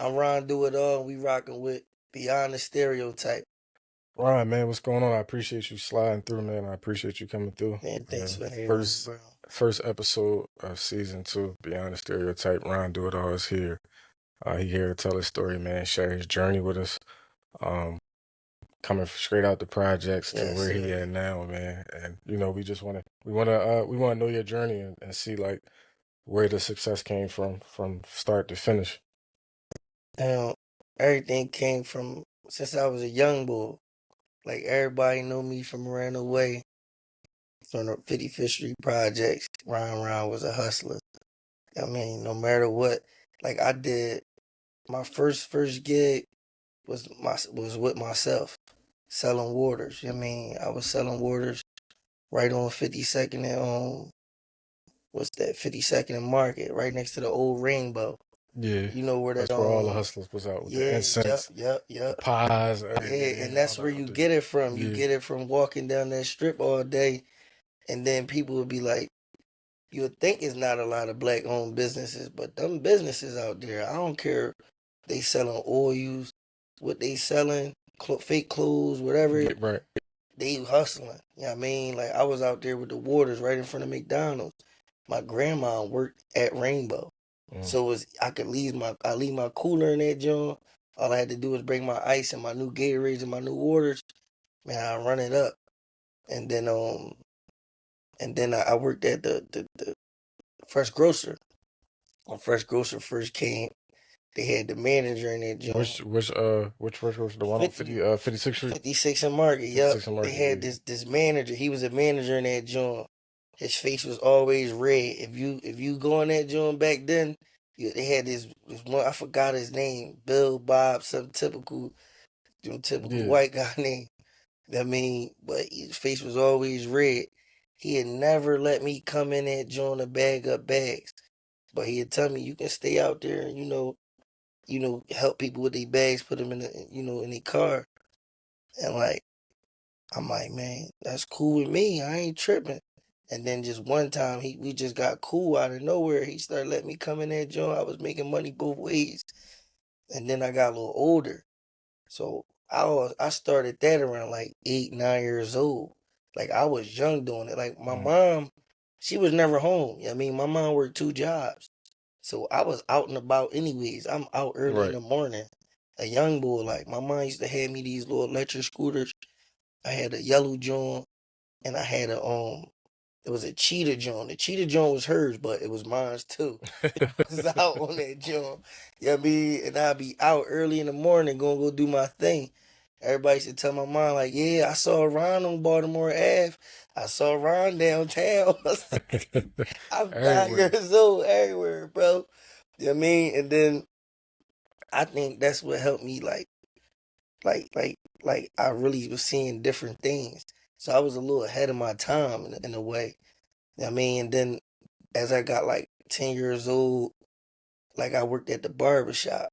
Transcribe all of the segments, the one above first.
I'm Ron Do It All, and we rocking with Beyond The Stereotype. Ryan, man, what's going on? I appreciate you sliding through, man. I appreciate you coming through. Man, thanks for having me, First bro. first episode of season 2, Beyond the Stereotype. Ron Do It All is here. He here to tell his story, man, share his journey with us. Coming straight out the projects to Yes, where he sir. at now, man. And we wanna know your journey and see like where the success came from start to finish. Now, everything came from since I was a young boy. Like, everybody know me from around the way, from the 55th Street projects. Ron was a hustler. I mean, no matter what, like, I did my first gig was with myself, selling waters. I mean, I was selling waters right on 52nd and what's that, 52nd and Market, right next to the old Rainbow. Yeah. You know where that That's where all the hustlers was out with the yeah, incense, yep. pies, Yeah, everything. and that's all where that you out there. get it from. You Yeah. get it from walking down that strip all day, and then people would be like, you would think it's not a lot of black owned businesses, but them businesses out there, I don't care. They selling oils, what they selling, fake clothes, whatever. Yeah, right. They hustling. You know what I mean? Like, I was out there with the waters right in front of McDonald's. My grandma worked at Rainbow. So it was, I leave my cooler in that joint. All I had to do was bring my ice and my new Gatorades and my new waters. Man, I run it up. And then I worked at the Fresh Grocer. When Fresh Grocer first came, they had the manager in that joint. Which first was the one on 56th Street? 56 and Market, yep. 56 and Market, They had yeah. this manager. He was a manager in that joint. His face was always red. If you go in that joint back then, they had this one, I forgot his name, Bill, Bob, some typical Yeah. white guy name. I mean, but his face was always red. He had never let me come in that joint to bag up bags. But he'd tell me, you can stay out there and, help people with their bags, put them in in their car. And like, I'm like, man, that's cool with me. I ain't tripping. And then just one time, we just got cool out of nowhere. He started letting me come in that joint. I was making money both ways. And then I got a little older. So I started that around like 8, 9 years old. Like, I was young doing it. Like, my mom, she was never home. I mean, my mom worked 2 jobs. So I was out and about anyways. I'm out early in the morning. A young boy, like, my mom used to have me these little electric scooters. I had a yellow joint and I had it was a cheetah joint. The cheetah joint was hers, but it was mine too. I was out on that joint. You know what I mean? And I'd be out early in the morning going to go do my thing. Everybody used to tell my mom, like, yeah, I saw Ron on Baltimore Ave. I saw Ron downtown. I'm 9 years old everywhere, bro. You know what I mean? And then I think that's what helped me, like I really was seeing different things. So I was a little ahead of my time in a way. You know what I mean? And then as I got like 10 years old, like, I worked at the barber shop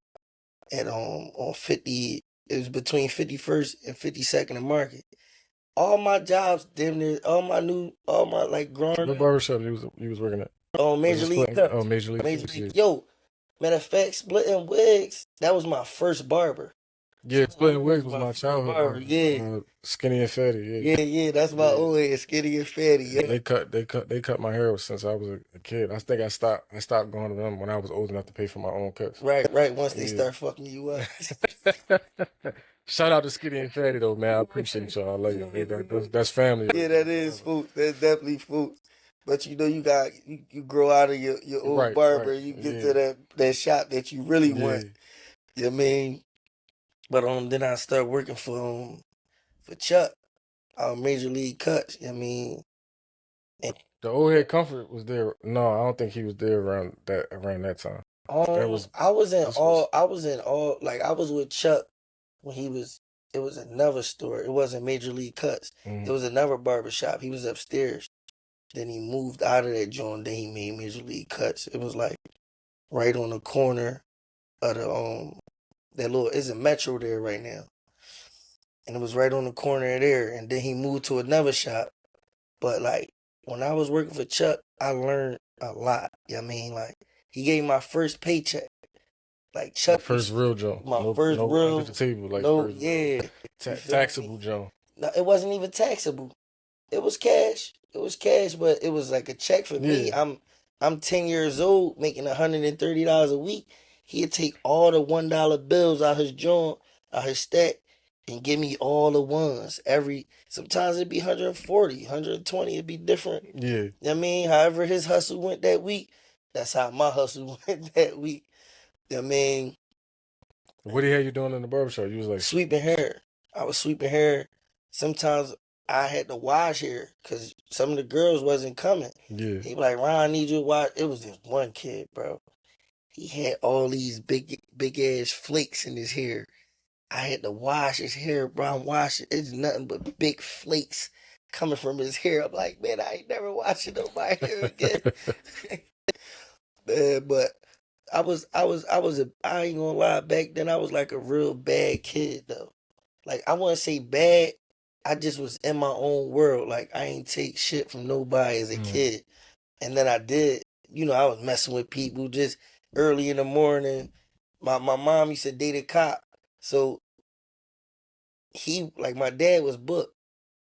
at on 50, it was between 51st and 52nd and Market. All my jobs, damn near, all my like growing What up. barbershop you was working at? Major League Cuts. Oh, Major League Major Cuts, League. yeah. Yo, matter of fact, splitting wigs, that was my first barber. Yeah, splitting wigs was my childhood barber. Yeah. Skinny and Fatty, yeah. Yeah, that's my old head, Skinny and Fatty. Yeah. They cut my hair since I was a kid. I think I stopped going to them when I was old enough to pay for my own cuts. Right. Once they start fucking you up. Shout out to Skinny and Fatty though, man. I appreciate y'all. I love you. That's family. Yeah, that is food. That's definitely food. But you grow out of your old barber, you get to that shop that you really want. You know what I mean? But then I started working for Chuck, Major League Cuts. You know what I mean? And the old head Comfort was there. No, I don't think he was there around that time. I was with Chuck when it was another store. It wasn't Major League Cuts. It was another barbershop. He was upstairs. Then he moved out of that joint. Then he made Major League Cuts. It was like right on the corner of that little, it's a Metro there right now. And it was right on the corner of there. And then he moved to another shop. But like, when I was working for Chuck, I learned a lot. You know what I mean? Like, he gave me my first paycheck. Like My Chuck first used real joint. my No, first no under real, the table, like no, first yeah, you feel me? taxable joint. No, it wasn't even taxable. It was cash. It was cash, but it was like a check for me. Yeah, I'm 10 years old, making $130 a week. He'd take all the $1 bills out his joint, out his stack, and give me all the ones. Sometimes it'd be 140, 120, it'd be different. yeah. You know what I mean? However his hustle went that week, that's how my hustle went that week. You know what I mean? What do you have you doing in the barbershop? You was like, Sweeping hair. I was sweeping hair. Sometimes I had to wash hair because some of the girls wasn't coming. yeah, He be like, Ron, I need you to wash. It was this one kid, bro. He had all these big ass flakes in his hair. I had to wash his hair, bro. I'm washing. It's nothing but big flakes coming from his hair. I'm like, man, I ain't never washing on my hair again. Man, but I ain't gonna lie, back then I was like a real bad kid though. Like I wouldn't say bad, I just was in my own world. Like I ain't take shit from nobody as a Mm, kid. And then I did, I was messing with people just early in the morning. My mom used to date a cop. So like my dad was booked.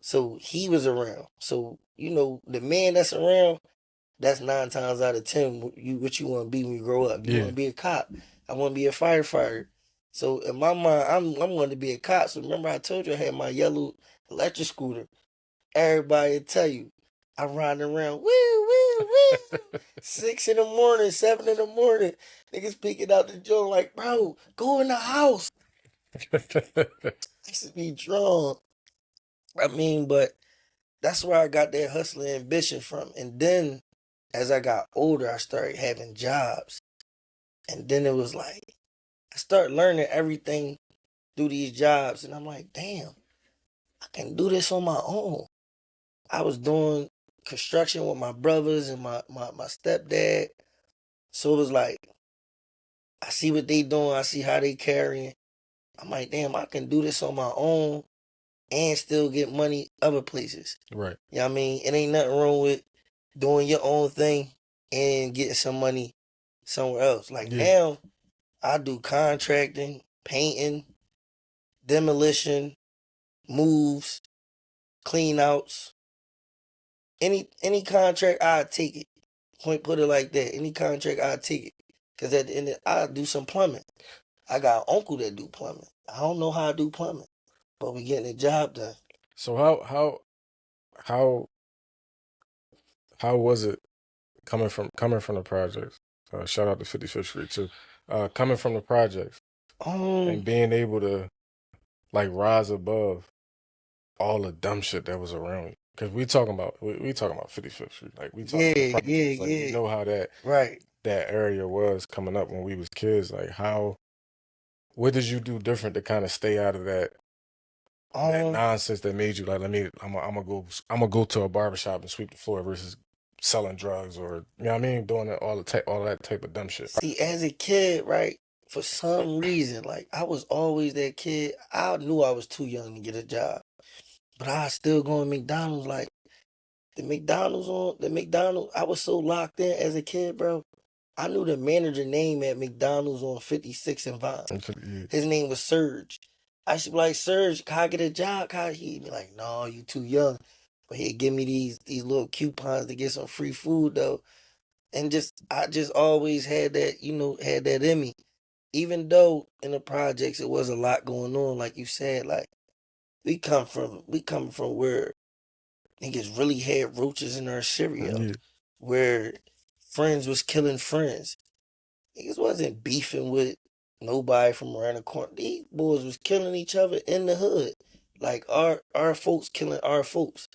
So he was around. So, the man that's around, that's 9 times out of 10 what you want to be when you grow up. You want yeah. to be a cop. I want to be a firefighter. So in my mind, I'm going to be a cop. So remember I told you I had my yellow electric scooter. Everybody will tell you I'm riding around, woo, woo, woo. 6 in the morning, 7 in the morning. Niggas peeking out the joint like, bro, go in the house. I used to be drunk. I mean, but that's where I got that hustling ambition from. And then as I got older, I started having jobs. And then it was like, I started learning everything through these jobs. And I'm like, damn, I can do this on my own. I was doing construction with my brothers and my stepdad. So it was like, I see what they doing. I see how they carrying. I'm like, damn, I can do this on my own and still get money other places. Right. You know what I mean? It ain't nothing wrong with doing your own thing and getting some money somewhere else. Like Yeah. now, I do contracting, painting, demolition, moves, clean outs. Any contract, I take it. Put it like that. Any contract, I take it. Cause at the end, I do some plumbing. I got an uncle that do plumbing. I don't know how I do plumbing, but we getting the job done. So how how was it coming from the projects? Shout out to 55th Street too. Coming from the projects and being able to like rise above all the dumb shit that was around you. Cause we talking about 55th Street, like we talking about the Yeah, projects. Like yeah, you know how that right. area was coming up when we was kids. Like what did you do different to kind of stay out of that Um, nonsense that made you like I'm gonna go to a barbershop and sweep the floor versus selling drugs or you know what I mean doing all that type of dumb shit. See, as a kid, right, for some reason, like I was always that kid. I knew I was too young to get a job, but I still going to McDonald's. Like the McDonald's. I was so locked in as a kid, bro. I knew the manager name at McDonald's on 56 and Vine. Yeah. His name was Serge. I should be like, Serge, can I get a job? He'd be like, no, you too young. But he'd give me these little coupons to get some free food though. And I just always had that, had that in me. Even though in the projects it was a lot going on, like you said, like we come from where niggas really had roaches in our cereal, Yeah. where friends was killing friends. Niggas wasn't beefing with nobody from around the corner. These boys was killing each other in the hood. Like our folks killing our folks.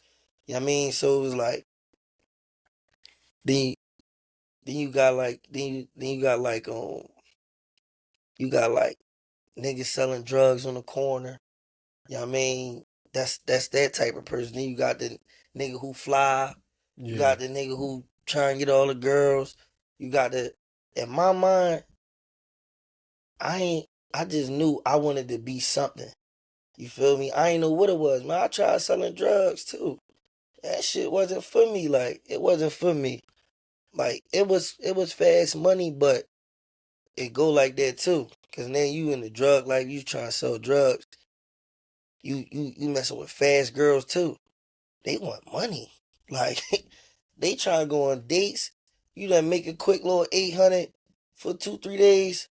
You know what I mean? So it was like then then you got like then you got like niggas selling drugs on the corner. You know what I mean? That's that type of person. Then you got the nigga who fly. You Yeah. got the nigga who try and get all the girls. You got in my mind, I just knew I wanted to be something. You feel me? I ain't know what it was, man. I tried selling drugs too. That shit wasn't for me. Like, it wasn't for me. Like, it was fast money, but it go like that too. Cause now you in the drug life, you trying to sell drugs. You messing with fast girls too. They want money. Like they trying to go on dates. You done make a quick little 800 for 2-3 days.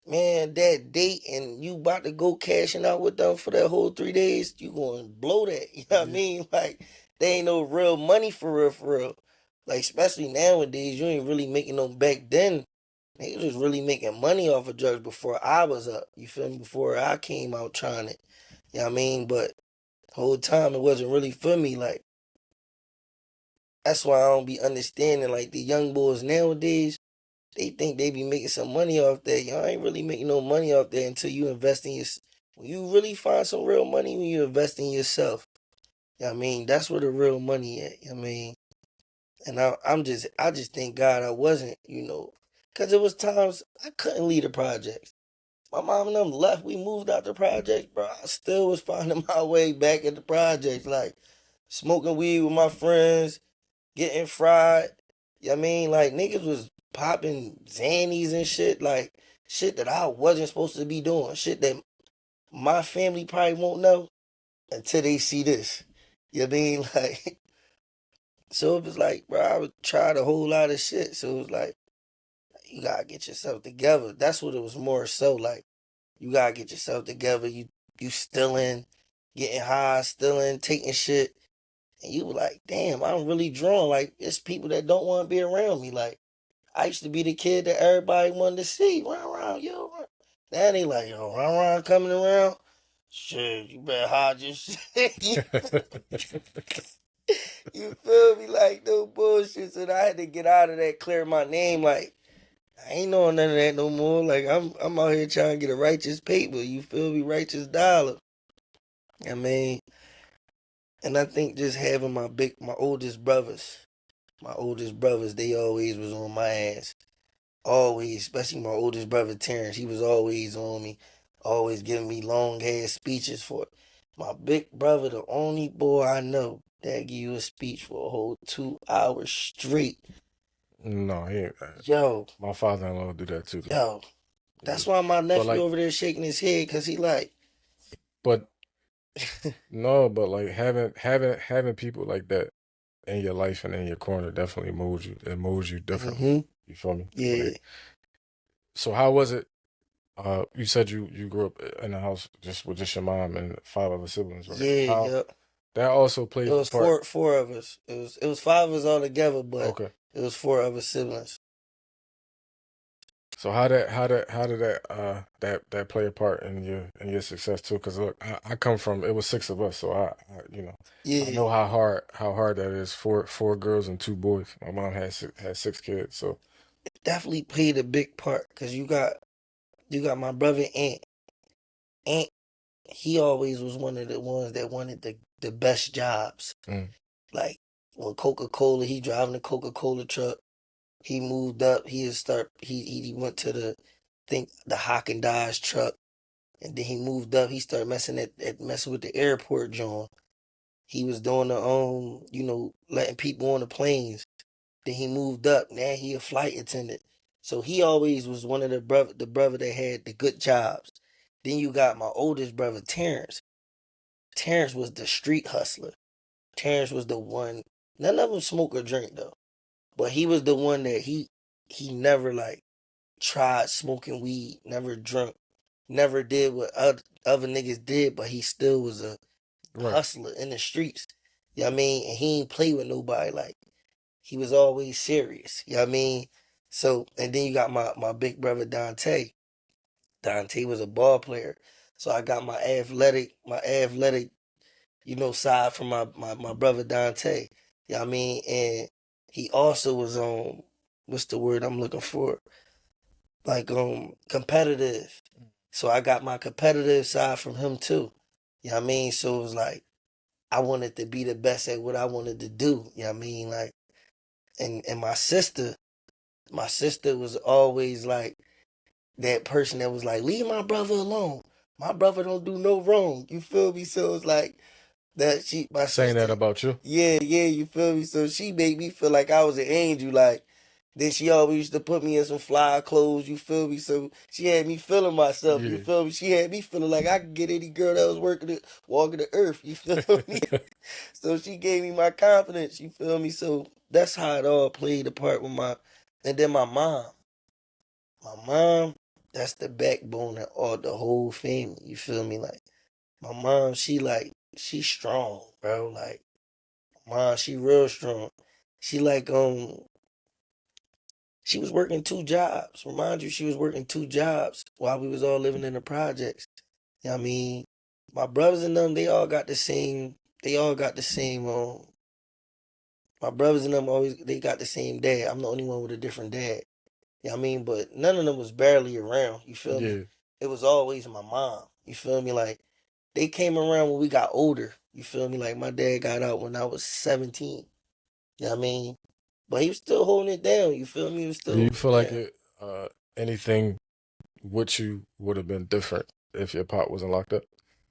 Man, that date and you about to go cashing out with them for that whole 3 days, you gonna blow that. You know what I mean? Like, they ain't no real money for real, for real. Like, especially nowadays, you ain't really making no back then. They was really making money off of drugs before I was up. You feel me? Before I came out trying it. You know what I mean? But the whole time it wasn't really for me. Like, that's why I don't be understanding like the young boys nowadays. They think they be making some money off that. Y'all ain't really making no money off that until you invest in your. When you really find some real money, when you invest in yourself. You know what I mean? That's where the real money at. You know what I mean? And I just thank God I wasn't, because it was times I couldn't leave the projects. My mom and them left. We moved out the projects, bro. I still was finding my way back at the projects, like smoking weed with my friends, getting fried. You know what I mean? Like, niggas was popping Xannies and shit, like, shit that I wasn't supposed to be doing. Shit that my family probably won't know until they see this. You know what I mean? Like, so it was like, bro, I would try a whole lot of shit. So it was like, you gotta get yourself together. That's what it was more so like. You gotta get yourself together. You stealing, getting high, stealing, taking shit. And you were like, damn, I'm really drawn. Like, it's people that don't want to be around me. Like, I used to be the kid that everybody wanted to see. Run, yo. Run. Now they like, yo, run coming around. Shit, you better hide your shit. You feel me? Like, no bullshit. So I had to get out of that, clear my name. Like, I ain't knowing none of that no more. Like, I'm out here trying to get a righteous paper. You feel me? Righteous dollar. I mean, and I think just having my oldest brothers, they always was on my ass. Always, especially my oldest brother Terrence, he was always on me, always giving me long ass speeches for it. My big brother, the only boy I know that give you a speech for a whole 2 hours straight. No, he ain't. Yo, My father-in-law do that too, though. yo, that's why my But nephew like, over there shaking his head, cause he like, but no, but like having people like that in your life and in your corner definitely moves you. It moves you differently. mm-hmm, You feel me? yeah, Like, so how was it? You said you grew up in a house just with just your mom and 5 other siblings, right? yeah, How yep. that also It plays a was part. four of us. It was five of us all together, but Okay. it was four other siblings. So how did that play a part in your success too? Because look, I come from it was 6 of us, so I Yeah, know how hard that is. Four girls and 2 boys. My mom had 6 kids, so definitely played a big part, cause you got my brother Ant. He always was one of the ones that wanted the best jobs. mm, Like, when Coca-Cola, he driving the Coca-Cola truck. He moved up. He went to the Haagen Dazs truck, and then he moved up. He started messing with the airport John. He was doing letting people on the planes. Then he moved up. Now he a flight attendant. So he always was one of the brother that had the good jobs. Then you got my oldest brother Terrence. Terrence was the street hustler. Terrence was the one. None of them smoke or drink though, but he was the one that he never like tried smoking weed, never drunk, never did what other niggas did, but he still was a right. hustler in the streets. You know what I mean? And he ain't play with nobody. Like, he was always serious. You know what I mean? So, and then you got my big brother Dante. Dante was a ball player. So I got my athletic, side from my brother Dante. You know what I mean? And he also was what's the word I'm looking for? Like, competitive. So I got my competitive side from him too. You know what I mean? So it was like I wanted to be the best at what I wanted to do. You know what I mean? Like, and my sister was always like that person that was like, leave my brother alone. My brother don't do no wrong. You feel me? So it's like that my Saying sister, that about you. yeah, you feel me? So she made me feel like I was an angel. Like, Then she always used to put me in some fly clothes, you feel me? So she had me feeling myself, you Yeah. feel me? She had me feeling like I could get any girl that was walking the earth, you feel me? So she gave me my confidence, you feel me? So that's how it all played a part with and then my mom. My mom, that's the backbone of all the whole family, you feel me? Like, my mom, she's strong, bro. Like, mom, she real strong. She like, she was working 2 jobs. Remind you, she was working 2 jobs while we was all living in the projects. You know what I mean? My brothers and them, they all got the same, my brothers and them they got the same dad. I'm the only one with a different dad. You know what I mean? But none of them was barely around. You feel me? Yeah. It was always my mom. You feel me? Like, they came around when we got older. You feel me? Like, my dad got out when I was 17. You know what I mean? But he was still holding it down. You feel me? He was still Do you holding feel it like down. anything with you would have been different if your pop wasn't locked up?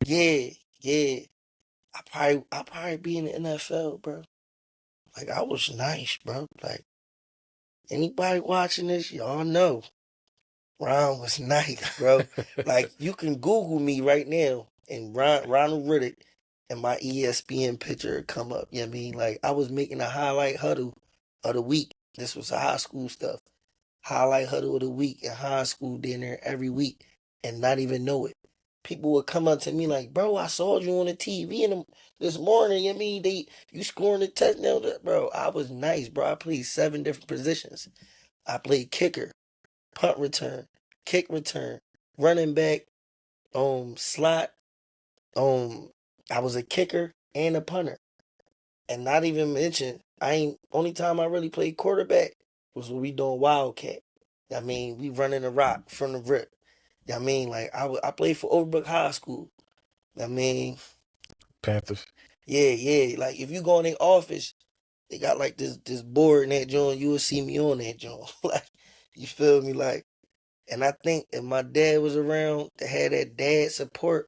Yeah, yeah. I probably be in the NFL, bro. Like, I was nice, bro. Like, anybody watching this, y'all know Ron was nice, bro. Like, you can Google me right now and Ronald Riddick and my ESPN picture come up. You know what I mean? Like, I was making a highlight huddle of the week. This was high school stuff. Highlight huddle of the week and high school dinner every week and not even know it. People would come up to me like, bro, I saw you on the TV this morning. I mean, you scoring the touchdown. Bro, I was nice, bro. I played 7 different positions. I played kicker, punt return, kick return, running back, slot. I was a kicker and a punter. And not even mention, only time I really played quarterback was when we doing Wildcat. I mean, we running the rock from the rip. I mean, like, I played for Overbrook High School. I mean, Panthers. yeah, yeah. Like, if you go in their office, they got like this board in that joint. You will see me on that joint. Like, you feel me? Like, and I think if my dad was around to have that dad support,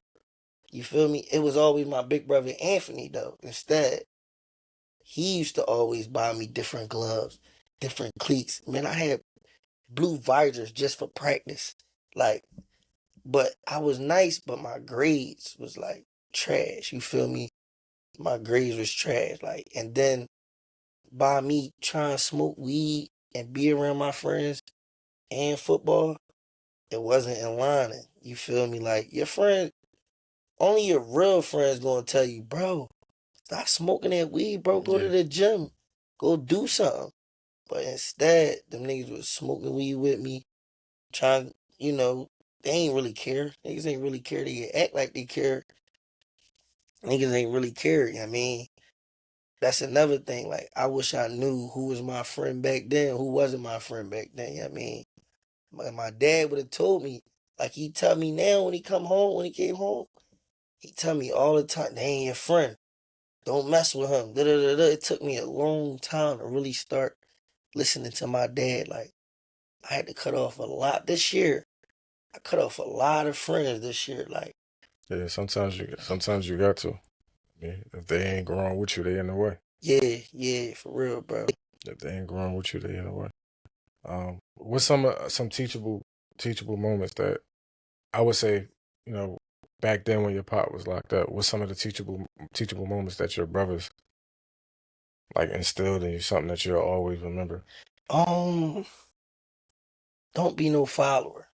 you feel me? It was always my big brother Anthony though. Instead, he used to always buy me different gloves, different cleats. Man, I had blue visors just for practice. Like, but I was nice, but my grades was like trash. You feel me? My grades was trash. Like, and then by me trying to smoke weed and be around my friends and football, it wasn't in line. You feel me? Like, your friends, only your real friends gonna tell you, bro, stop smoking that weed, bro. Go to Yeah. the gym. Go do something. But instead, them niggas was smoking weed with me, trying, they ain't really care. Niggas ain't really care. They act like they care. Niggas ain't really care. I mean, that's another thing. Like, I wish I knew who was my friend back then, who wasn't my friend back then. I mean, my dad would have told me, like he tell me now when he came home, he tell me all the time, they ain't your friend. Don't mess with him. Da, da, da, da. It took me a long time to really start listening to my dad. Like, I had to cut off a lot this year. I cut off a lot of friends this year. Like, Yeah, sometimes you got to. Yeah, if they ain't growing with you, they in the way. yeah, yeah, for real, bro. If they ain't growing with you, they in the way. What's some teachable moments that I would say, you know, back then when your pop was locked up, what's some of the teachable moments that your brothers like instilled in you, something that you'll always remember? Um, don't be no follower.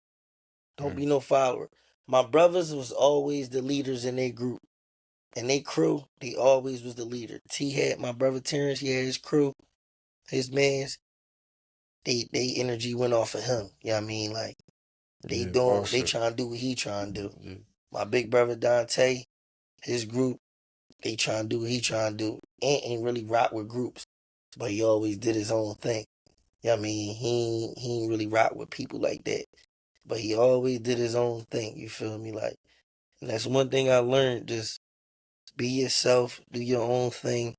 Don't Mm, be no follower. My brothers was always the leaders in their group. And they crew, they always was the leader. T had my brother Terrence, he had his crew, his mans, they energy went off of him. You know what I mean? Like, yeah, boss they shit. trying to do what he trying to do. Yeah, My big brother Dante, his group, they trying to do what he trying to do. Ant ain't really rock with groups, but he always did his own thing. You know what I mean? He ain't really rock with people like that. But he always did his own thing, you feel me? Like, and that's one thing I learned, just be yourself, do your own thing.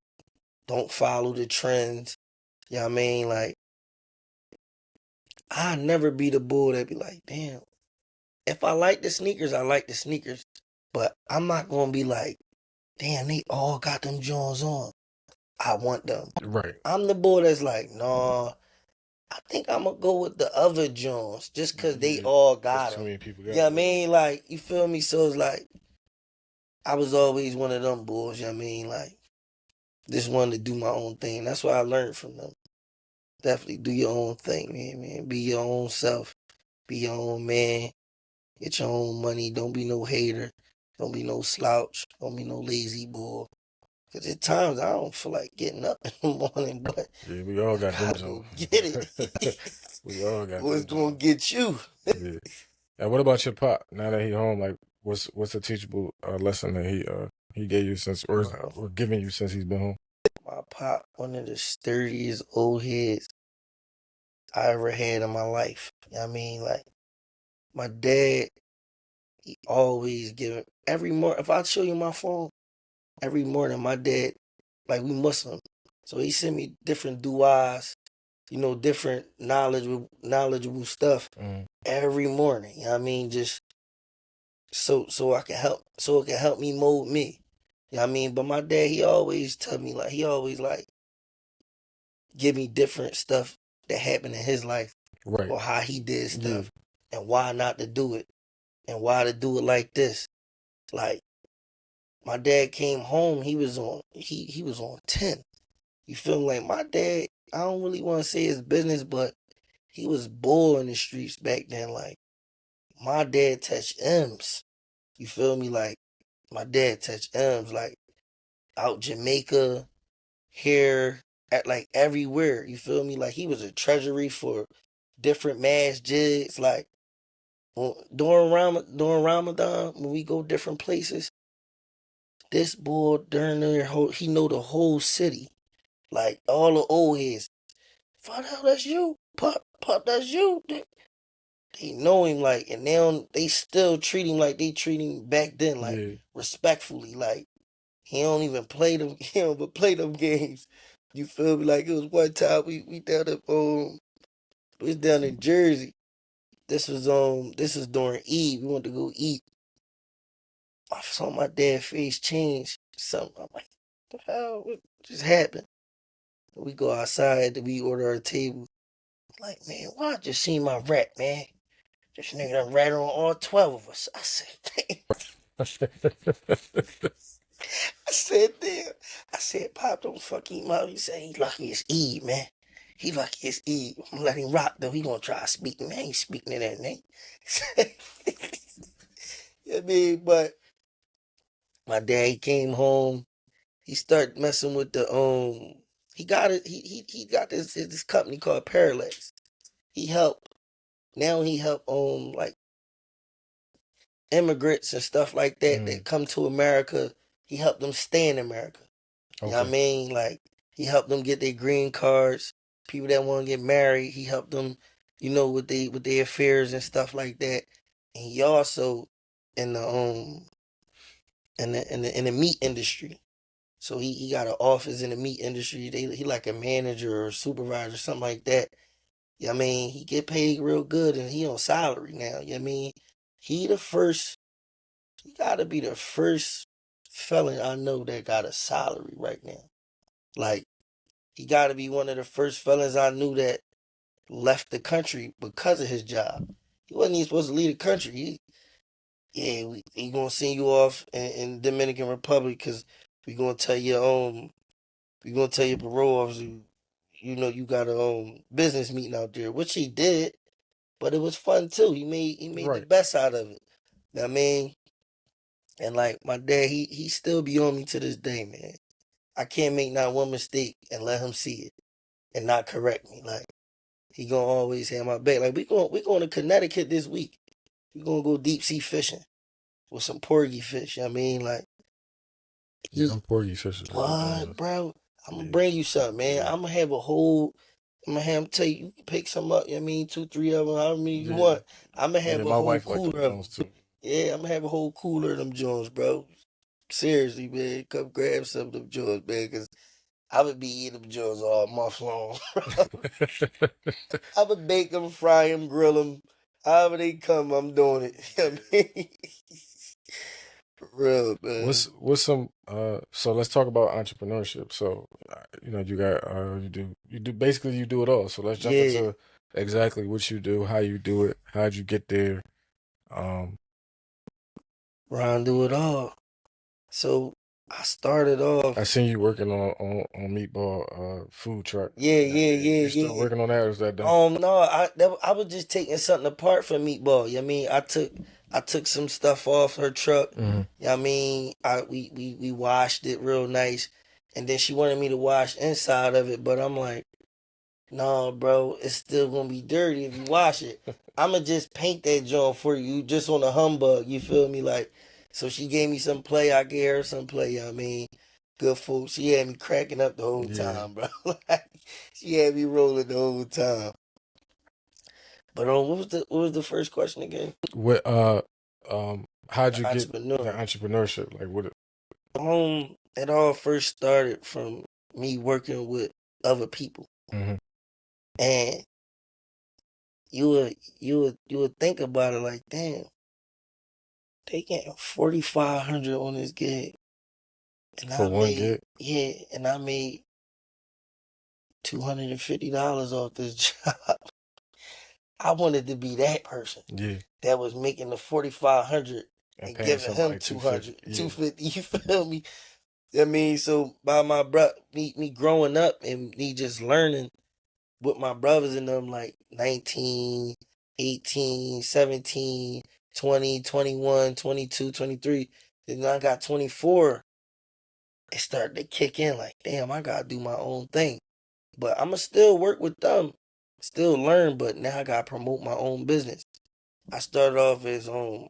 Don't follow the trends. You know what I mean? Like, I never be the bull that be like, damn, if I like the sneakers, I like the sneakers. But I'm not gonna be like, damn, they all got them Jones on. I want them. right. I'm the bull that's like, nah, I think I'm gonna go with the other Jones just cause they Yeah, all there's got too them. many people got Yeah, I it. mean, like, you feel me? So it's like I was always one of them boys. You know what I mean, like, just wanted to do my own thing. That's what I learned from them. Definitely do your own thing, man. Be your own self. Be your own man. Get your own money. Don't be no hater. Don't be no slouch. Don't be no lazy boy. Cause at times I don't feel like getting up in the morning, but Yeah, we all I got them gotta go Jones. get it. We all got What's them gonna Jones. get you? Yeah. And what about your pop? Now that he home, like, what's a teachable lesson that he gave you since, Bro, or given you since he's been home? my pop, one of the sturdiest old heads I ever had in my life. You know what I mean? Like, my dad, he always give every morning. If I show you my phone, every morning my dad, like, we Muslim, so he sent me different du'as, different knowledgeable stuff Mm, every morning. You know what I mean? Just so I can help, so it can help me mold me. You know what I mean? But my dad, he always tell me, like, he always like give me different stuff that happened in his life right. or how he did Yeah. stuff and why not to do it and why to do it like this. Like, my dad came home, he was on 10. You feel me? Like, my dad, I don't really want to say his business, but he was bored in the streets back then. Like, my dad touched M's. You feel me? Like, my dad touched M's, like, out Jamaica, here, at, like, everywhere. You feel me? Like, he was a treasury for different mass jigs. Like, during Ramadan, when we go different places, this boy during the whole, he know the whole city. Like, all the old heads. Find out that's you. Pop, that's you. They know him, like, and they still treat him like they treat him back then, like, Yeah. respectfully. Like, he don't even play them. He don't even play them games. You feel me? Like, it was one time we down at we was down in Jersey. This was during Eid. We wanted to go eat. I saw my dad's face change. Something. I'm like, what the hell? What just happened? We go outside. We order our table. Like, man, why I just seen my rat, man? This nigga done rat on all 12 of us. I said, damn. I said, damn. I said, Pop, don't fuck him up. He said, he lucky it's Eve, man. He lucky it's Eve. I'm gonna let him rock, though. He gonna try to speak. Man, he ain't speaking to that name. You know what I mean? But my dad, he came home. He started messing with he got it. He got this company called Parallax. He helped. Now he help like immigrants and stuff like that Mm, that come to America. He helped them stay in America. You know what I okay. mean? Like, he helped them get their green cards. People that want to get married, he helped them, with their affairs and stuff like that. And he also in the in the meat industry. So he got an office in the meat industry. He like a manager or supervisor, something like that. You know what I mean? He get paid real good and he on salary now. You know what I mean? He the first He gotta be the first felon I know that got a salary right now. Like, he gotta be one of the first felons I knew that left the country because of his job. He wasn't even supposed to leave the country. He gonna send you off in Dominican Republic because we gonna tell your parole officer, you got a business meeting out there, which he did, but it was fun too. He made the Right. best out of it. You know what I mean? And, like, my dad, he still be on me to this day, man. I can't make not one mistake and let him see it and not correct me. Like, he gonna always have my back. Like, we going to Connecticut this week. We gonna go deep sea fishing with some porgy fish. You know what I mean? Like, Yeah, he them porgy fishes are the what, Jones. bro? I'm gonna Yeah. bring you something, man. Yeah. I'm gonna have a whole. I'm gonna have him tell you can pick some up. You know what I mean? 2, 3 of them, however many you Yeah. want. I'm gonna Yeah, have a my whole wife like them cooler of Jones them. too. Yeah, I'm gonna have a whole cooler of them Jones, bro. Seriously, man. Come grab some of them Jones, man, because I would be eating them Jones all month long. I would bake them, fry them, grill them. However they come, I'm doing it. You know what I mean? Real, man. What's some so let's talk about entrepreneurship. So you got you do basically you do it all. So let's jump Yeah, into exactly what you do, how you do it, how'd you get there. Um Ron do it all. So I started I off. seen you working on meatball food truck. Yeah, yeah, yeah, You still yeah. working on that or is that done? No, I was just taking something apart from Meatball. You know what I mean, I took some stuff off her truck. Hmm. You know what I mean, we washed it real nice, and then she wanted me to wash inside of it, but I'm like, no, bro, it's still gonna be dirty if you wash it. I'ma just paint that joint for you, just on a humbug. You feel me? Like, so she gave me some play. I gave her some play. You know what I mean, good food. She had me cracking up the whole Yeah. time, bro. Like, she had me rolling the whole time. But what was the first question again? What how'd The you get the entrepreneur. entrepreneurship? Like what It all first started from me working with other people, hmm and you would think about it like, damn, they getting 4,500 on this gig, and for I one made gig? yeah, and I made $250 off this job. I wanted to be that person Yeah. that was making the 4,500 And and paying giving him somebody 250. 200, Yeah. 250. You feel me? I mean, so by my me growing up and me just learning with my brothers and them, like 19, 18, 17, 20, 21, 22, 23. Then I got 24. It started to kick in like, damn, I gotta do my own thing. But I'ma still work with them, still learn, but now I gotta promote my own business. I started off as Ron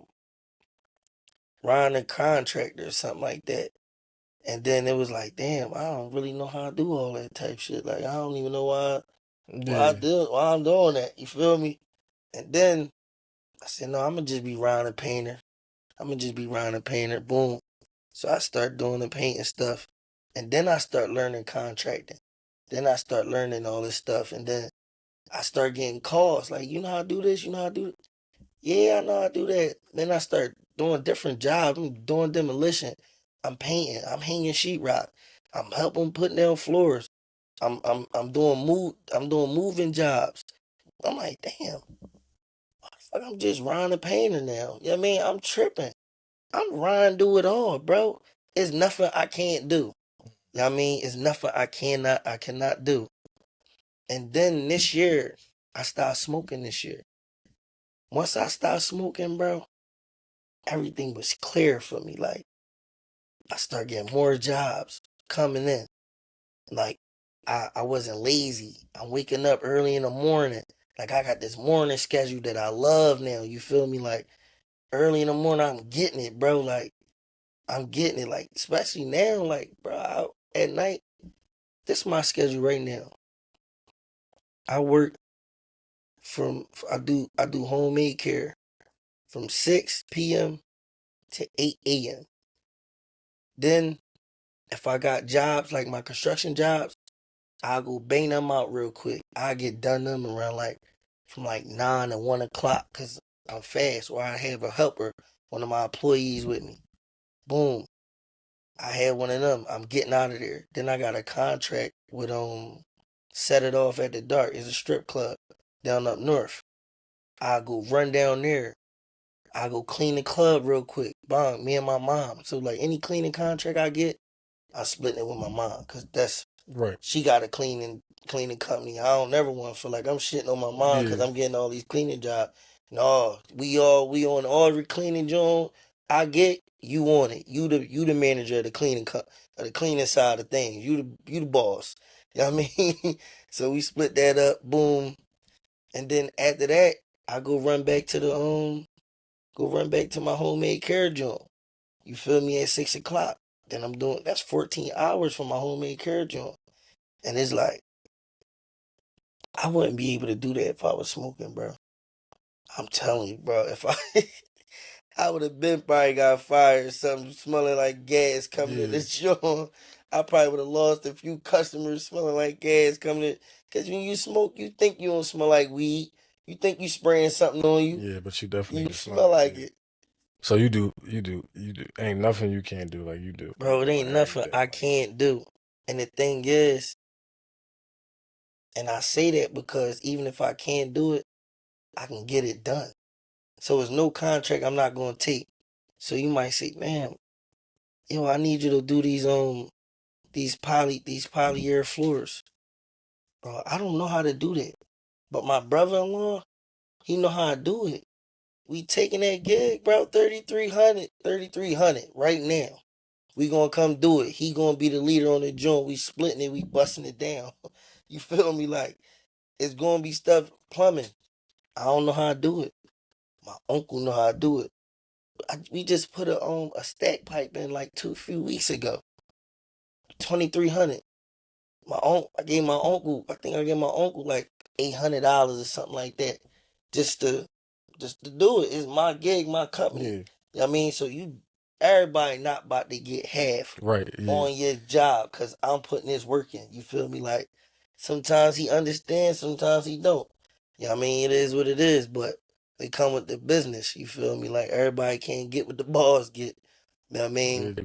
and contractor or something like that. And then it was like, damn, I don't really know how to do all that type shit. Like, I don't even know Yeah. why I'm doing that. You feel me? And then I said, no, I'm gonna just be Ron and painter. I'm gonna just be Ron and painter. Boom. So I start doing the painting stuff, and then I start learning contracting. Then I start learning all this stuff, and then I start getting calls like, you know how to do this? You know how to do it? Yeah, I know how to do that. Then I start doing different jobs. I'm doing demolition. I'm painting. I'm hanging sheetrock. I'm helping putting down floors. I'm doing moving jobs. I'm like, damn, fuck, I'm just Ron the painter now. You know what I mean? I'm tripping. I'm Ron do it all, bro. It's nothing I can't do. You know what I mean? It's nothing I cannot do. And then this year, I started smoking this year. Once I started smoking, bro, everything was clear for me. Like, I started getting more jobs coming in. Like, I wasn't lazy. I'm waking up early in the morning. Like, I got this morning schedule that I love now. You feel me? Like, early in the morning, I'm getting it, bro. Like, I'm getting it. Like, especially now, like, bro, at night, this is my schedule right now. I work I do homemade care from 6 p.m. to 8 a.m. Then if I got jobs like my construction jobs, I'll go bang them out real quick. I get done them around like from like 9 to 1 o'clock because I'm fast, or I have a helper, one of my employees with me. Boom. I had one of them. I'm getting out of there. Then I got a contract with Set It Off at the Dark. It's a strip club down up north. I go run down there. I go clean the club real quick. Bang, me and my mom. So like any cleaning contract I get, I split it with my mom because Right. she got a cleaning company. I don't never want to feel like I'm shitting on my mom because Yeah. I'm getting all these cleaning jobs. No, we on every cleaning job I get. You on it. You the manager of the of the cleaning side of things. You the boss. You know what I mean? So we split that up. Boom. And then after that, I go run back to my homemade care job. You feel me? At 6 o'clock. Then I'm doing that's 14 hours for my homemade care job. And it's like I wouldn't be able to do that if I was smoking, bro. I'm telling you, bro. If I I would have been probably got fired or something, smelling like gas coming in the Yeah. joint. I probably would have lost a few customers smelling like gas coming in. Cause when you smoke, you think you don't smell like weed. You think you spraying something on you. Yeah, but you definitely You can smell smell it. like Yeah. it. So you do. Ain't nothing you can't do like you do. You Bro, it do ain't it every nothing day. I Like, can't do. And the thing is, and I say that because even if I can't do it, I can get it done. So it's no contract I'm not gonna take. So you might say, man, yo, I need you to do these polyair floors. Bro, I don't know how to do that. But my brother-in-law, he know how to do it. We taking that gig, bro, 3,300 right now. We gonna come do it. He gonna be the leader on the joint. We splitting it, we busting it down. You feel me? Like, it's gonna be stuff plumbing. I don't know how to do it. My uncle know how to do it. We just put a stack pipe in like a few weeks ago. 2,300. I gave my uncle. I think I gave my uncle like $800 or something like that, just to do it. It's my gig, my company. yeah. You know what I mean? So everybody not about to get half Right. Yeah. on your job because I'm putting this work in. You feel me? Like, sometimes he understands, sometimes he don't. You know what I mean? It is what it is, but they come with the business. You feel me? Like, everybody can't get what the boss get. You know what I Yeah. mean? You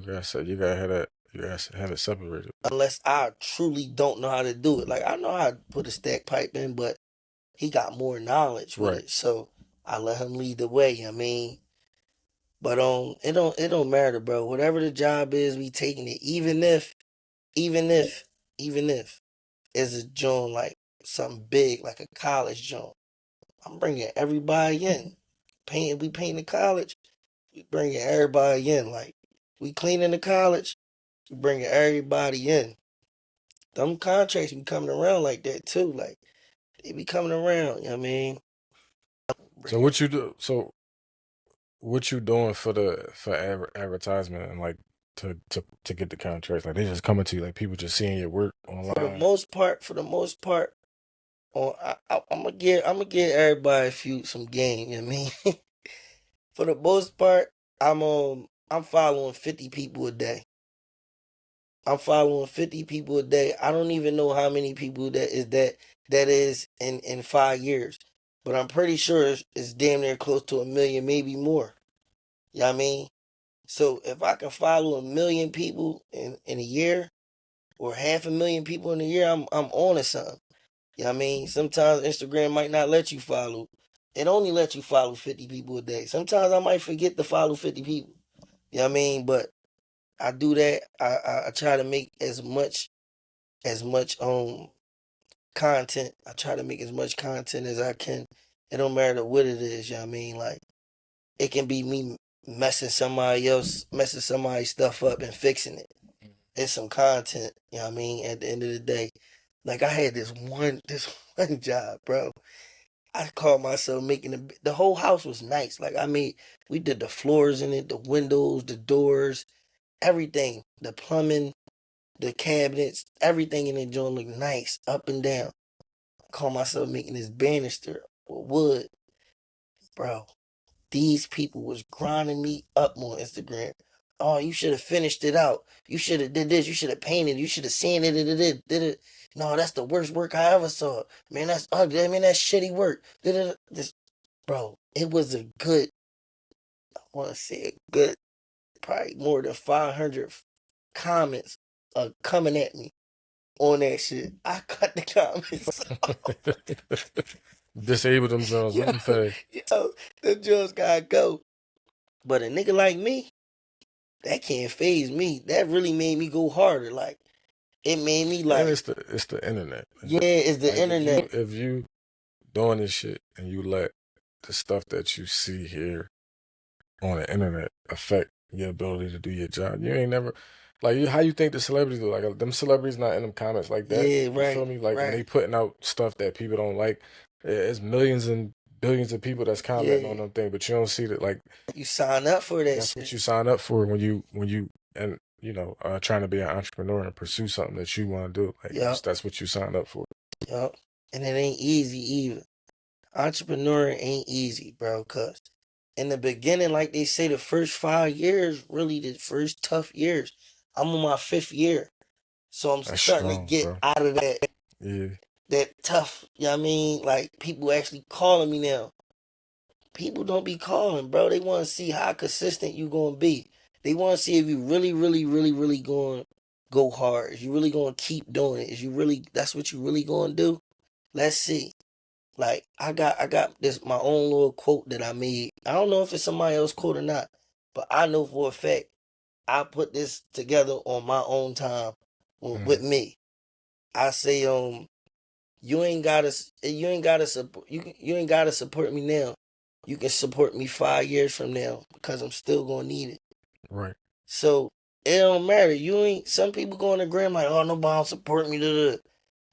gotta have that. You gotta have it separated. Unless I truly don't know how to do it. Like, I know how to put a stack pipe in, but he got more knowledge with Right. it. So I let him lead the way. I mean, but it don't matter, bro. Whatever the job is, we taking it. Even if, even if it's a joint like something big, like a college joint, I'm bringing everybody in. We painting the college. We bringing everybody in. Like, we cleaning the college. We bringing everybody in. Them contracts be coming around like that too. Like, they be coming around. You know what I mean? So Bring it. what you do? So what you doing for advertisement and like to get the contracts? Like they just coming to you, like people just seeing your work online. For the most part, I'm gonna give everybody some game. You know what I mean? For the most part, I'm following 50 people a day. I'm following 50 people a day. I don't even know how many people that is in 5 years. But I'm pretty sure it's damn near close to a million, maybe more. You know what I mean? So if I can follow a million people in a year, or 500,000 people in a year, I'm on to something. You know what I mean? Sometimes Instagram might not let you follow. It only lets you follow 50 people a day. Sometimes I might forget to follow 50 people. You know what I mean? But I do that. I try to make as much content. I try to make as much content as I can. It don't matter what it is, you know what I mean? Like, it can be me messing somebody's stuff up and fixing it. It's some content, you know what I mean? At the end of the day. Like, I had this one job, bro. I called myself making the whole house was nice. Like, I mean, we did the floors in it, the windows, the doors, everything, the plumbing, the cabinets, everything in the joint looked nice, up and down. I call myself making this banister with wood, bro. These people was grinding me up on Instagram. Oh, you should have finished it out. You should have did this. You should have painted. You should have sanded it. Did it? No, that's the worst work I ever saw. Man, that's ugly. I mean, that's shitty work. Did it? This, bro. It was a good. I want to say a good. Probably more than 500 comments coming at me on that shit. I cut the comments. Disable them Jones. yo, What them say? yo, the jokes gotta go. But a nigga like me, that can't phase me. That really made me go harder. Like, it made me And like, it's the internet, yeah, man. it's the Like internet. if you doing this shit and you let the stuff that you see here on the internet affect your ability to do your job, you ain't never like how you think the celebrities do. Like them celebrities not in them comments like that. Yeah, You feel right, me? Like when they right. putting out stuff that people don't like, it's millions and billions of people that's commenting on Yeah. them thing, but you don't see that. Like You sign up for that that's what shit. you sign up for when you and trying to be an entrepreneur and pursue something that you want to do. Like Yup, that's what you signed up for. yup. And it ain't easy either. Entrepreneur ain't easy, bro, cause in the beginning, like they say, the first 5 years, really the first tough years. I'm on my fifth year. So I'm That's starting to strong, get bro. out of Yeah. that tough, you know what I mean? Like, people actually calling me now. people don't be calling, bro. They want to see how consistent you gonna be. They want to see if you really, really, really, really going to go hard. Is you really gonna keep doing it? Is you really? That's what you really gonna do? Let's see. Like I got this my own little quote that I made. I don't know if it's somebody else's quote or not, but I know for a fact I put this together on my own time with me. I say you ain't gotta support you ain't gotta support me now. You can support me 5 years from now because I'm still gonna need it. Right. So it don't matter. You ain't some people go on the gram like, oh nobody don't support me.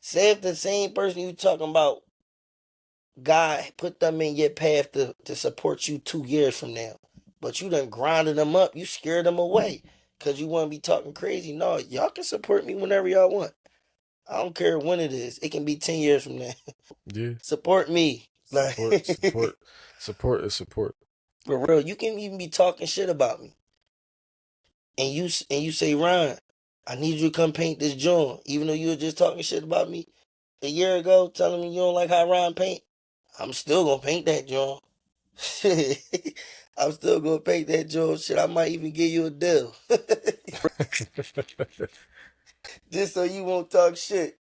Say if the same person you talking about God put them in your path to support you 2 years from now. But you done grinded them up, you scared them away. Cause you wanna be talking crazy. No, y'all can support me whenever y'all want. I don't care when it is. It can be 10 years from now. Yeah. Support me. Like Support is support. for real. You can even be talking shit about me. And you say, Ryan, I need you to come paint this joint. Even though you were just talking shit about me a year ago, telling me you don't like how Ryan paint. I'm still gonna paint that joint. Shit. I'm still gonna paint that joint. Shit, I might even give you a deal. Just so you won't talk shit.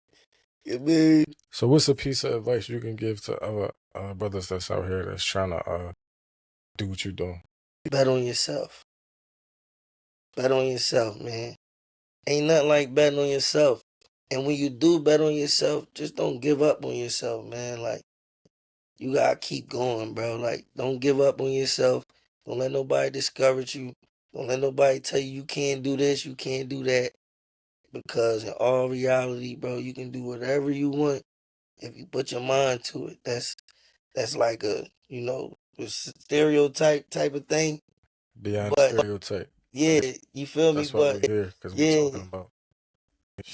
You mean? So what's a piece of advice you can give to other brothers that's out here that's trying to do what you're doing? Bet on yourself. Bet on yourself, man. Ain't nothing like betting on yourself. And when you do bet on yourself, just don't give up on yourself, man. Like, you gotta keep going, bro. Like, don't give up on yourself. Don't let nobody discourage you. Don't let nobody tell you you can't do this, you can't do that. Because in all reality, bro, you can do whatever you want if you put your mind to it. That's like a a stereotype type of thing. Beyond the But stereotype. yeah, you feel me? That's what we But hear because we yeah, talking about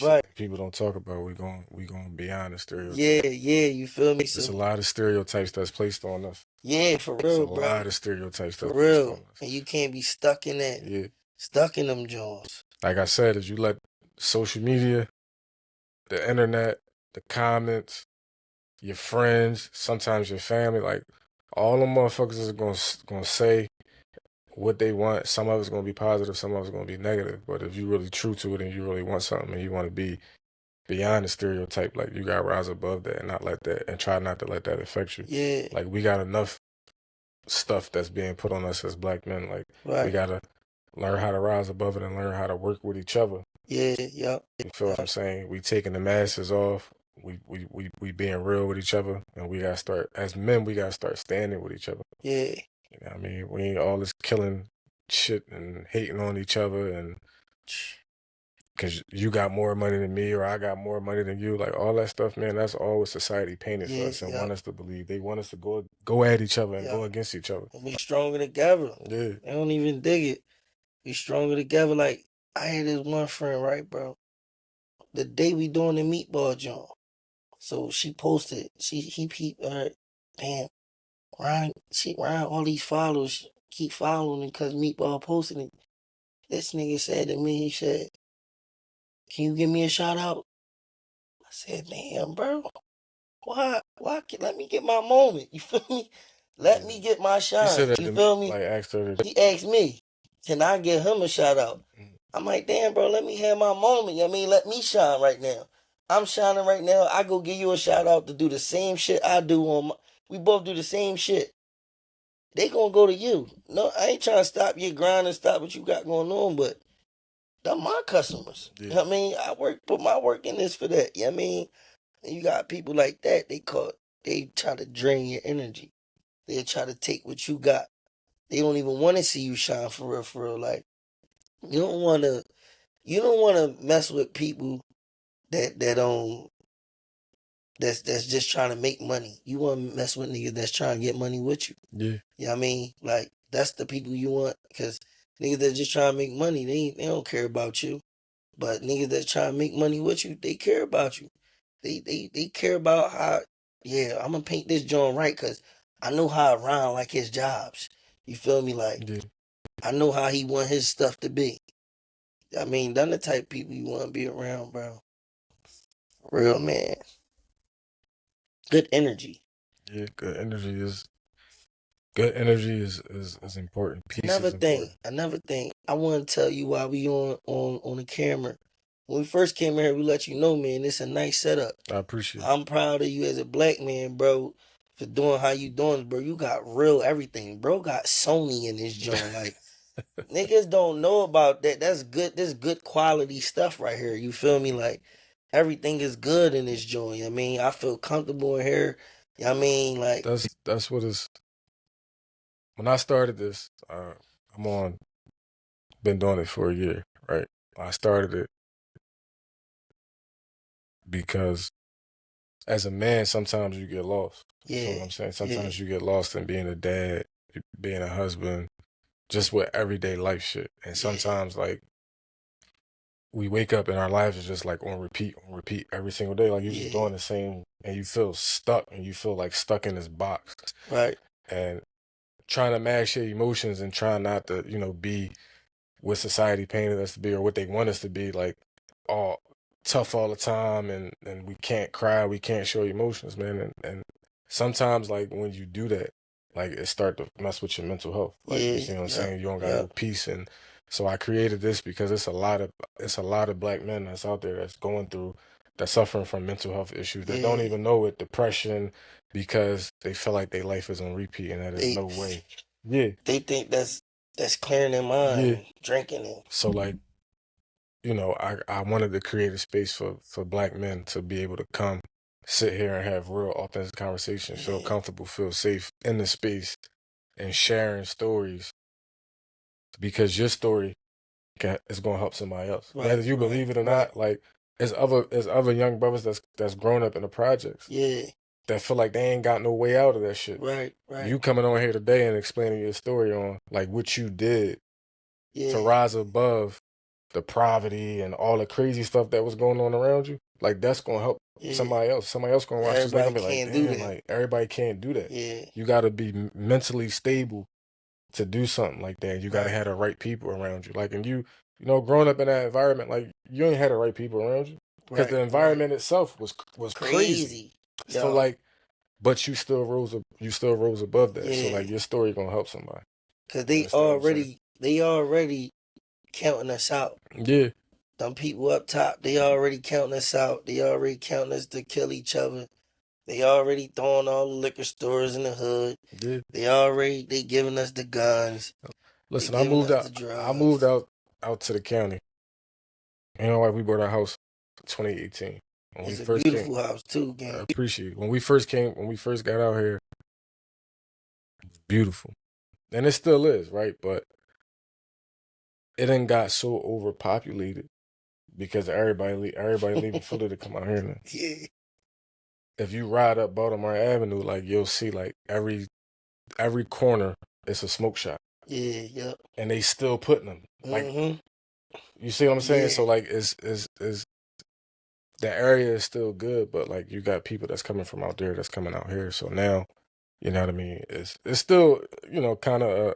right. shit people don't talk about. We going beyond the Yeah, stereotype. yeah, you feel me? There's a So lot of stereotypes that's placed on us. yeah, for There's a real, bro. lot of stereotypes For that's placed on real. us. And you can't be stuck in that. Yeah. Stuck in them Jones. Like I said, if you let social media, the internet, the comments, your friends, sometimes your family, like all them motherfuckers is gonna say what they want. Some of it's gonna be positive, some of it's gonna be negative. But if you really true to it and you really want something and you want to be beyond the stereotype, like you gotta rise above that and not let that and try not to let that affect you. Yeah. Like we got enough stuff that's being put on us as black men. Like we gotta learn how to rise above it and learn how to work with each other. Yeah, yep. You feel what I'm saying? We taking the masses off. We being real with each other, and we gotta start as men. We gotta start standing with each other. Yeah. You know what I mean? We ain't all this killing shit and hating on each other, and because you got more money than me or I got more money than you, like all that stuff, man. That's all what society painted for us and want us to believe. They want us to go at each other and go against each other. And we stronger together. Yeah. They don't even dig it. We stronger together. Like I had this one friend, right, bro? The day we doing the meatball joint. So she posted, he peeped her, damn, Ryan, all these followers keep following him because Meatball posted it. This nigga said to me, he said, can you give me a shout out? I said, damn, bro. Why? Let me get my moment. You feel me? Let me get my shine. He said that you feel me? Like asked her to... He asked me, can I give him a shout out? I'm like, damn, bro, let me have my moment. I mean, let me shine right now. I'm shining right now. I go give you a shout out to do the same shit I do we both do the same shit. They gonna go to you. No, I ain't trying to stop your grind and stop what you got going on, but they're my customers. Yeah. You know what I mean? Put my work in this for that. You know what I mean? And you got people like that, they try to drain your energy. They try to take what you got. They don't even want to see you shine for real, for real. Like, you don't wanna mess with people that's just trying to make money. You want to mess with niggas that's trying to get money with you. Yeah. You know what I mean? Like, that's the people you want, because niggas that just trying to make money, they don't care about you. But niggas that try to make money with you, they care about you. They care about how, yeah, I'm gonna paint this joint right because I know how Ron like his jobs. You feel me? Like, Yeah. I know how he want his stuff to be. I mean, them the type of people you want to be around, bro. Real, man. Good energy. Yeah, good energy is Good energy is important. Peace is important. Another thing. I want to tell you while we on the camera. When we first came here, we let you know, man, it's a nice setup. I appreciate it. I'm proud of you as a black man, bro, for doing how you doing, bro. You got real everything, bro. Got Sony in this joint, like niggas don't know about that. That's good. This good quality stuff right here. You feel me? Like everything is good in this joint. I mean, I feel comfortable in here. I mean, like That's what is. When I started this, been doing it for a year, right? I started it because as a man, sometimes you get lost. You feel what I'm saying? Sometimes you get lost in being a dad, being a husband, just with everyday life shit. And sometimes like we wake up and our lives is just like on repeat every single day. Like you're just doing the same and you feel stuck and you feel like stuck in this box. Right. And trying to mask your emotions and trying not to, be what society painted us to be or what they want us to be, like all tough all the time and we can't cry, we can't show emotions, man. And sometimes like when you do that, like it start to mess with your mental health. Like you see what I'm saying? You don't got no peace. And so I created this because it's a lot of black men that's out there that's suffering from mental health issues that don't even know it, depression, because they feel like their life is on repeat and that is no way. Yeah. They think that's clearing their mind, drinking it. So like, I wanted to create a space for black men to be able to come, sit here and have real authentic conversations, feel comfortable, feel safe in the space and sharing stories because your story is going to help somebody else. Right, whether you believe it or not, like there's other young brothers that's grown up in the projects. Yeah. That feel like they ain't got no way out of that shit. Right. You coming on here today and explaining your story on like what you did to rise above the poverty and all the crazy stuff that was going on around you, like that's gonna help somebody else. Somebody else gonna watch this and be like, damn, like everybody can't do that. You gotta be mentally stable to do something like that. You gotta have the right people around you. Like, and growing up in that environment, like you ain't had the right people around you because the environment itself was crazy. So like, but you still rose above that. So like your story gonna help somebody. Cause they already counting us out. Yeah. Them people up top, they already counting us out. They already counting us to kill each other. They already throwing all the liquor stores in the hood. Yeah. They giving us the guns. Listen, I moved out to the county. You know, like we bought our house in 2018. It's a beautiful house too, gang. I appreciate it. When we first got out here, it was beautiful. And it still is, right? But it done got so overpopulated because everybody leaving Philly to come out here now. Yeah. If you ride up Baltimore Avenue, like you'll see like every corner it's a smoke shop. Yeah, yep. And they still putting them. Like you see what I'm saying? So like is the area is still good, but like you got people that's coming from out there that's coming out here. So now, you know what I mean? It's still, kind of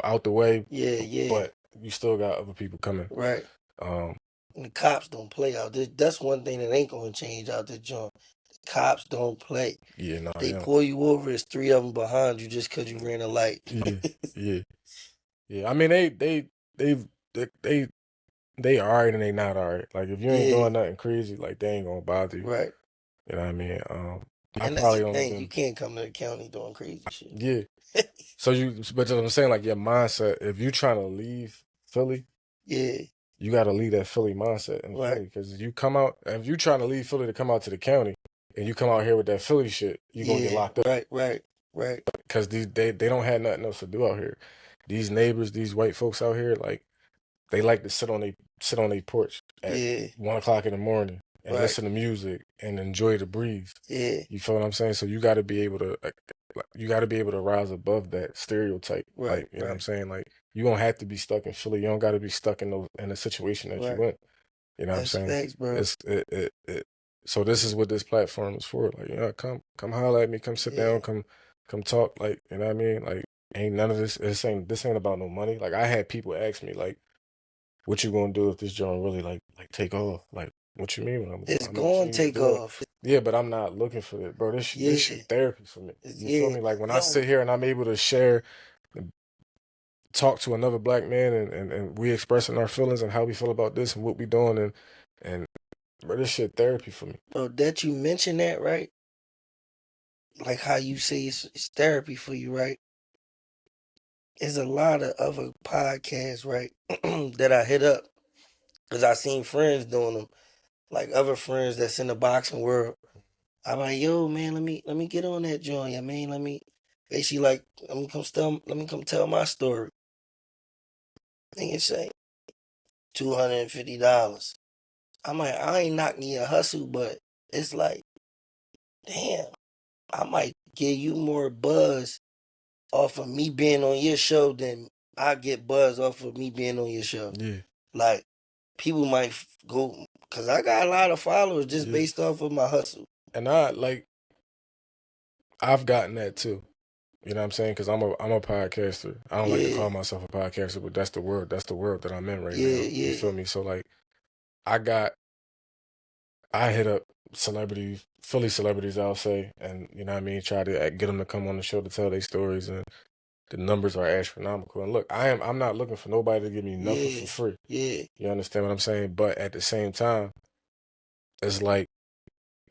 out the way. Yeah. But you still got other people coming. Right. And the cops don't play out there. That's one thing that ain't gonna change out there, John. The cops don't play. Yeah, no. They pull you over, it's 3 of them behind you just cause you ran a light. Yeah. I mean, they all right and they not all right. Like if you ain't doing nothing crazy, like they ain't gonna bother you. Right. You know what I mean? And that's the thing. You can't come to the county doing crazy shit. Yeah. But I'm saying, like your mindset, if you trying to leave Philly, you got to leave that Philly mindset in Philly. Because if you trying to leave Philly to come out to the county, and you come out here with that Philly shit, you gonna get locked up. Right. Because they don't have nothing else to do out here. These neighbors, these white folks out here, like they like to sit on their porch at 1:00 in the morning and listen to music and enjoy the breeze. Yeah. You feel what I'm saying? So you got to be able to rise above that stereotype. Right. Like, you know what I'm saying? Like you don't have to be stuck in Philly. You don't got to be stuck in a situation that you in. You know what I'm saying? Thanks, bro. So this is what this platform is for. Like, come holler at me, come sit down, come talk. Like, you know what I mean? Like, ain't none of this. This ain't about no money. Like, I had people ask me, like, what you gonna do if this joint really like take off? Like, What you mean when I'm It's doing? I'm going seeing to you take do it. off. Yeah, but I'm not looking for it, bro. This Yeah. shit therapy for me. You feel Yeah. me? Like when I Yo, sit here and I'm able to share, talk to another black man, and we expressing our feelings and how we feel about this and what we doing, and bro, this shit therapy for me. bro, that you mentioned that, right? Like how you say it's therapy for you, right? There's a lot of other podcasts, right, that I hit up because I seen friends doing them, like other friends that's in the boxing world. I'm like, yo, man, let me get on that joint. I mean, let me basically like let me come tell my story. Nigga say $250. I'm like, I ain't knocking your hustle, but it's like, damn, I might give you more buzz off of me being on your show than I get buzz off of me being on your show. Yeah, Like, people might go, because I got a lot of followers just yeah. based off of my hustle. And I've gotten that too. You know what I'm saying? Because I'm a podcaster. I don't like to Yeah, call myself a podcaster, but that's the world. That's the world that I'm in right yeah, now. You yeah, feel me? So like, I got I hit up celebrities, Philly celebrities, I'll say, and you know what I mean, try to get them to come on the show to tell their stories, and the numbers are astronomical. And look, I'm not looking for nobody to give me nothing yeah, for free. yeah. You understand what I'm saying? But at the same time, it's like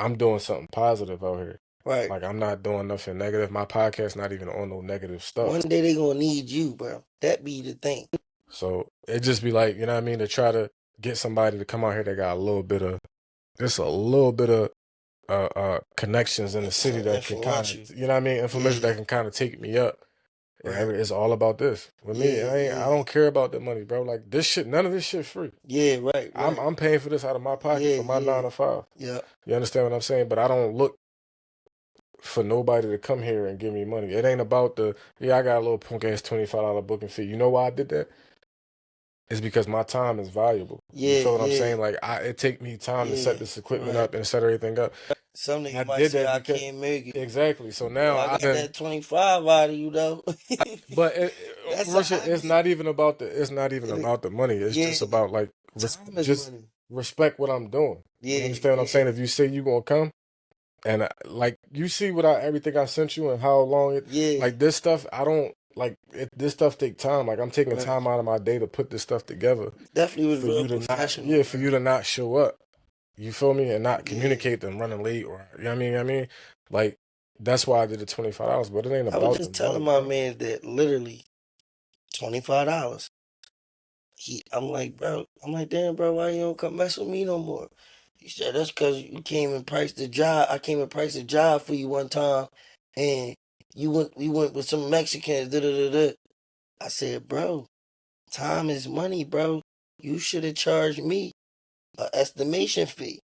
I'm doing something positive out here. Right. Like I'm not doing nothing negative. My podcast's not even on no negative stuff. One day they gonna need you, bro. That be the thing. So it just be like, you know what I mean, to try to get somebody to come out here that got a little bit of just a little bit of connections in the city that can kind Influential. of, you know what I mean, information Yeah, that can kind of take me up. And right. it's all about this. With me, Yeah, I yeah. don't care about the money, bro. Like this shit, none of this shit free. Yeah, right, right. I'm paying for this out of my pocket Yeah, for my yeah. 9 to 5. Yeah. You understand what I'm saying? But I don't look for nobody to come here and give me money. It ain't about I got a little punk ass $25 booking fee. You know why I did that? It's because my time is valuable. You Yeah, feel what I'm yeah, saying? Like it take me time to set yeah. this equipment Right. up and set everything up. Some And I nigga might did say that I because can't make it. exactly. So Well, now I I got done. that 25 out of you though. But That's how Richard, I get. it's not even about the money. It's Yeah. just about like Time is just money. respect what I'm doing. You Yeah, understand what I'm yeah, saying? If you say you gonna come and like you see what everything I sent you and how long it yeah. like this stuff, I don't like it. This stuff take time. Like I'm taking Right. time out of my day to put this stuff together Definitely was for real you to not professional, for bro. you to not show up. You feel me? And not Yeah. communicate them running late or you know what I mean? Like that's why I did the $25, but it ain't I was about the just telling money, my bro. man that literally $25. I'm like, bro, I'm like, damn, bro, why you don't come mess with me no more? He said, that's because you came and priced the job. I came and priced a job for you one time, and we went with some Mexicans. Da da da da. I said, bro, time is money, bro. You should have charged me an estimation fee.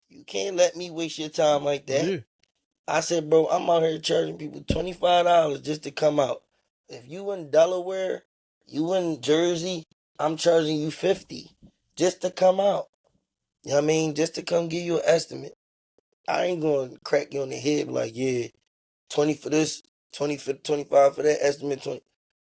You can't let me waste your time like that. Yeah. I said, bro, I'm out here charging people $25 just to come out. If you in Delaware, you in Jersey, I'm charging you 50 just to come out. You know what I mean? Just to come give you an estimate. I ain't gonna crack you on the head like, yeah, 20 for this, 20 for 25 for that estimate, 20.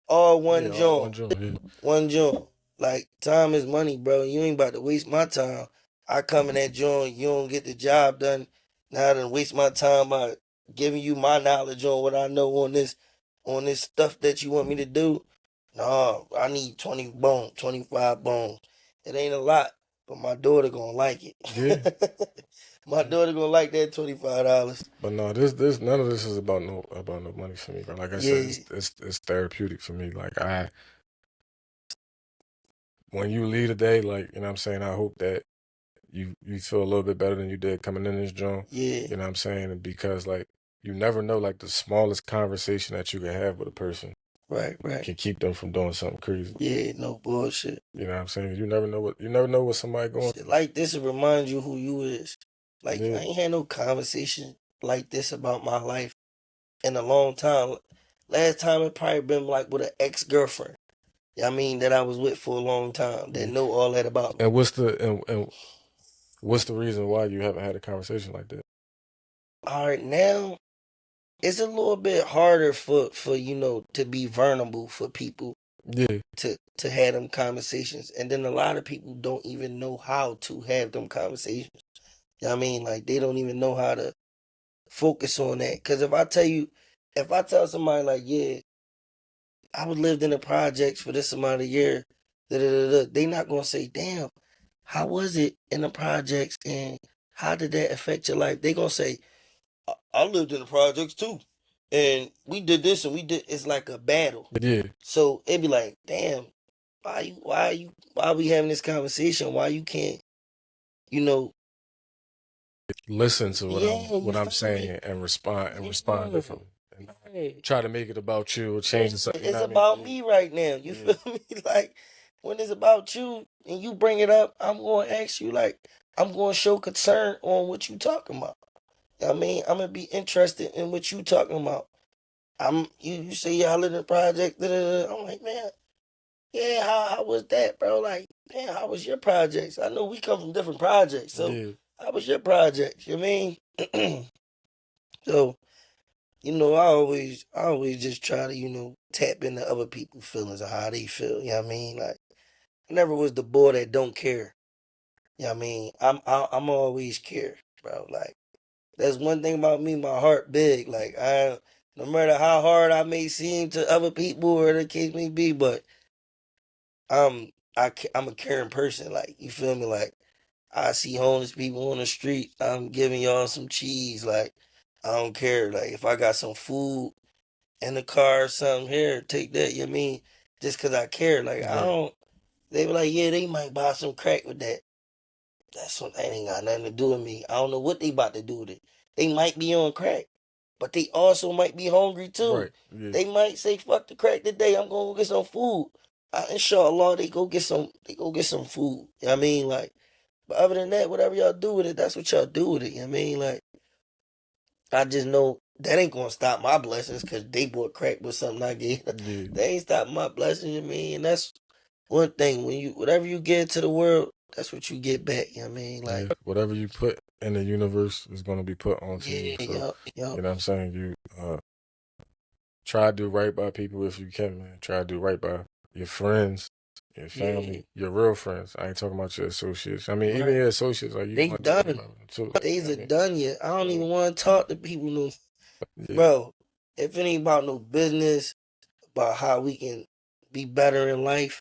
All Yeah, one all joint. one joint. Yeah. One joint. Like, time is money, bro. You ain't about to waste my time. I come in that joint, you don't get the job done. Now I done waste my time by giving you my knowledge on what I know on this stuff that you want me to do. No, I need 20 bones, 25 bones. It ain't a lot, but my daughter gonna like Yeah. it. My daughter gonna like that $25. But no, this none of this is about no money for me, bro. Like I said, Yeah, it's therapeutic for me. Like when you leave today, like, you know what I'm saying, I hope that you feel a little bit better than you did coming in this joint. yeah, You know what I'm saying? And because like you never know, like the smallest conversation that you can have with a person right, right. can keep them from doing something crazy. Yeah, no bullshit. You know what I'm saying? You never know what somebody going Shit through. like this will remind you who you is. Like, I Yeah. ain't had no conversation like this about my life in a long time. Last time it probably been like with an ex-girlfriend. I mean, that I was with for a long time, that Yeah. know all that about me. And what's the reason why you haven't had a conversation like that? All right, now it's a little bit harder for to be vulnerable for people. Yeah. to have them conversations. And then a lot of people don't even know how to have them conversations. You know what I mean? Like they don't even know how to focus on that. Cause if I tell somebody like, yeah, I was lived in the projects for this amount of year, they not gonna say, damn, how was it in the projects and how did that affect your life? They gonna say, I lived in the projects too. And we did this and we did it's like a battle. Yeah. So it'd be like, damn, why we having this conversation? Why you can't, you know, Listen to yeah, what you I'm feel me? saying and respond Yeah. differently. And Yeah. try to make it about you or change the subject. You It's know what I mean? about me right now. You Yeah. feel me? Like when it's about you and you bring it up, I'm gonna ask you like I'm gonna show concern on what you talking about. I mean, I'm gonna be interested in what you talking about. You say y'all in the project, I'm like, man, yeah, how was that, bro? Like, man, how was your projects? I know we come from different projects, so Yeah. how was your projects? You know what I mean? So, I always just try to, tap into other people's feelings of how they feel. You know what I mean? Like, I never was the boy that don't care. You know what I mean? I'm always care, bro. Like, that's one thing about me. My heart big. Like, no matter how hard I may seem to other people or the case may be, but I'm a caring person. Like, you feel me? Like, I see homeless people on the street, I'm giving y'all some cheese. Like, I don't care. Like, if I got some food in the car or something, here, take that. You know what I mean? Just because I care. Like, I Right. don't. They be like, yeah, they might buy some crack with that. That ain't got nothing to do with me. I don't know what they about to do with it. They might be on crack, but they also might be hungry too. Right. Yeah. They might say, "Fuck the crack today. I'm gonna go get some food." Inshallah, they go get some. They go get some food. You know what I mean? Like, but other than that, whatever y'all do with it, that's what y'all do with it. You know what I mean? Like, I just know that ain't gonna stop my blessings because they bought crack with something I gave. Yeah. They ain't stop my blessings. You know what I mean? And that's one thing when whatever you get to the world, that's what you get back. You know what I mean? Like, Yeah. Whatever you put in the universe is gonna be put onto you. yeah, So yup, yup. you know what I'm saying? You try to do right by people if you can, man. Try to do right by your friends, your family, your real friends. I ain't talking about your associates. I mean, even Right. your associates, like you They want to do right done. by them too. Days I are mean, done yet. I don't yeah, even want to talk to people no. yeah, Bro, if it ain't about no business, about how we can be better in life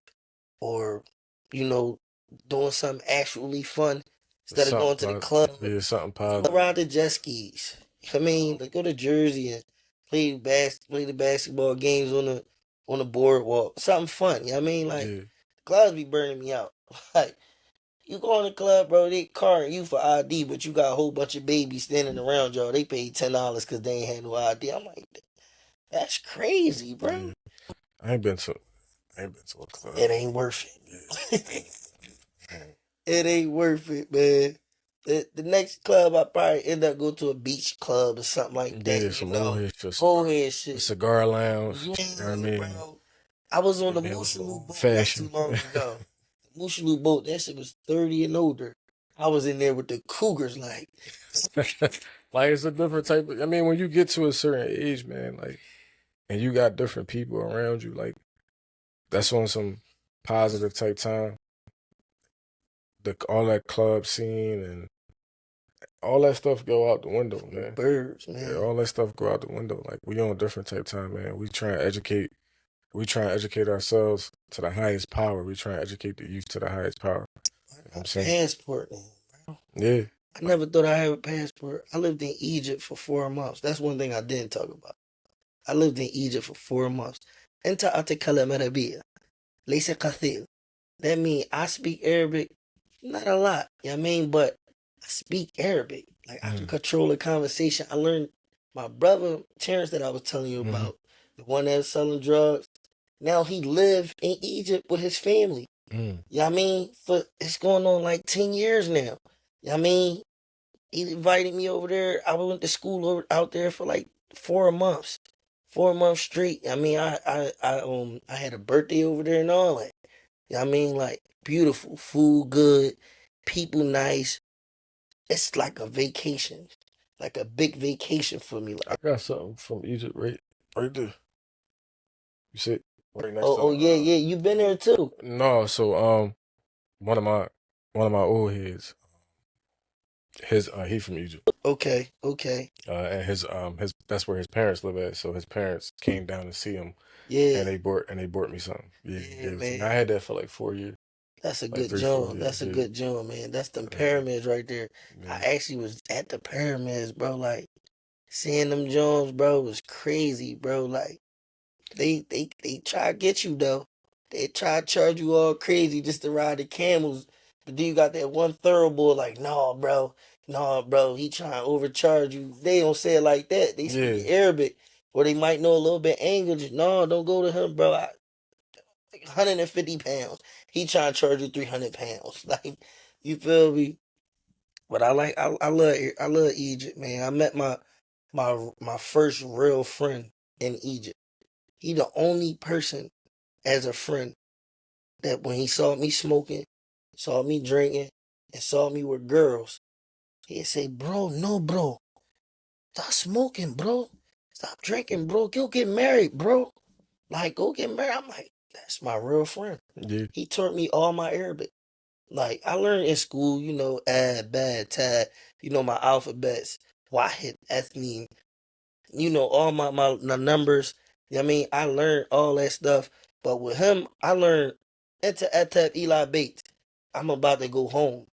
or, you know, doing something actually fun it's instead of something going to the positive. club. Yeah, it's something Go positive. ride the jet skis. I mean, like go to Jersey and play the basketball games on the boardwalk. Something fun. You know what I mean? Like Yeah, clubs be burning me out. Like you go in the club, bro, they carding you for ID, but you got a whole bunch of babies standing around y'all. They paid $10 because they ain't had no ID. I'm like, that's crazy, bro. yeah. I ain't been to, I ain't been to a club. It ain't worth Yeah, it. It ain't worth it, man. The next club I probably end up going to a beach club or something like yeah, that, you some know. old Whole head a shit. cigar lounge. Yeah, You know what I mean? bro. I was on the Maybe a little Moosaloo old boat not too fashioned. long ago. The Moosaloo boat, that shit was 30 and older. I was in there with the cougars, like, Like it's a different type of. I mean, when you get to a certain age, man, like, and you got different people around you, like that's on some positive type time. All that club scene and all that stuff go out the window, from the man. birds, Yeah, man. all that stuff go out the window. Like we on a different type time, man. We try and educate. We try and educate ourselves to the highest power. We try and educate the youth to the highest power. You know what I'm A saying? passport, man, bro. Yeah. I never thought I'd have a passport. I lived in Egypt for 4 months. That's one thing I didn't talk about. I lived in Egypt for 4 months. أنت أتكلم عربية ليس كثير. That means I speak Arabic, not a lot. You know what I mean? But I speak Arabic. Like I can Mm. control a conversation. I learned my brother Terrence that I was telling you Mm-hmm. about, the one that was selling drugs. Now he lived in Egypt with his family. Mm. You know what I mean? For it's going on like 10 years now. You know what I mean? He invited me over there. I went to school out there for like 4 months. 4 months straight. I mean, I had a birthday over there and all that. You know what I mean? Like beautiful, food good, people nice. It's like a vacation. Like a big vacation for me. I Like got something from Egypt right there. You said right next Oh, to oh yeah, yeah. You been there too? no, so one of my old heads, he from Egypt. Okay, okay. And his that's where his parents live at. So his parents came down to see him, Yeah, and they bought me something. Yeah, yeah, gave it to me. I man. had that for like 4 years, That's a like good 3, 4 joint. years. That's a Yeah, good joint, man. That's them uh, pyramids right there. yeah, I actually was at the pyramids, bro. Like seeing them joints, bro, was crazy, bro. Like they try to get you though. They try to charge you all crazy just to ride the camels. But then you got that one thoroughbred like, no, bro, he trying to overcharge you. They don't say it like that. They speak yeah, Arabic, or they might know a little bit English. No, don't go to him, bro. Like 150 pounds. He trying to charge you 300 pounds. Like, you feel me? But I love Egypt, man. I met my first real friend in Egypt. He the only person as a friend that when he saw me smoking, saw me drinking, and saw me with girls, he'd say, "Bro, no, bro, stop smoking, bro. Stop drinking, bro. Go get married, bro. Like, go get married." I'm like, that's my real friend. yeah, He taught me all my Arabic. Like, I learned in school, ad, bad, tad, my alphabets, wahid, ethne, all my numbers. You know what I mean? I learned all that stuff. But with him, I learned Enter Etep Eli Bates. I'm about to go home.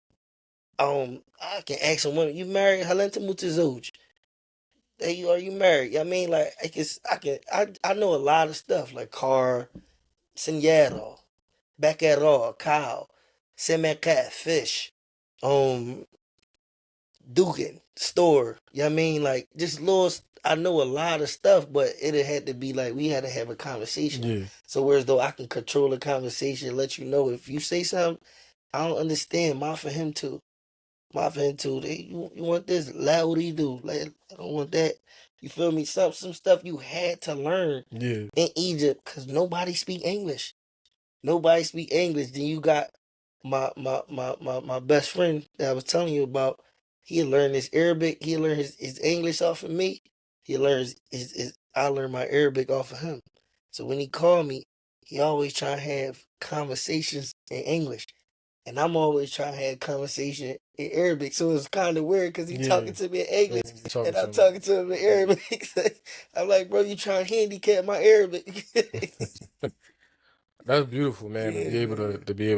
I can ask him, "Women, you married? Halenta Mutazoj. Are you married?" You know what I mean? Like, I know a lot of stuff, like car, Senyero, Bekero, cow, Semekat, fish, um, Dugan, store. You know what I mean? Like, just little, I know a lot of stuff, but it had to be like, we had to have a conversation. yeah, So, whereas though I can control the conversation, let you know if you say something, I don't understand, my for him too. My for him too. You want this? Loudy do. Like, I don't want that. You feel me? Some stuff you had to learn yeah, in Egypt because nobody speak English. Nobody speak English. Then you got my best friend that I was telling you about. He learned his Arabic. He learned his English off of me. He learns his I learned my Arabic off of him. So when he called me, he always try to have conversations in English. And I'm always trying to have conversation in Arabic. So it's kind of weird because he yeah. talking to me in Yeah, English you talking and I'm to talking to him in Arabic. I'm like, bro, you trying to handicap my Arabic. him. That's beautiful, man. To Yeah, be able to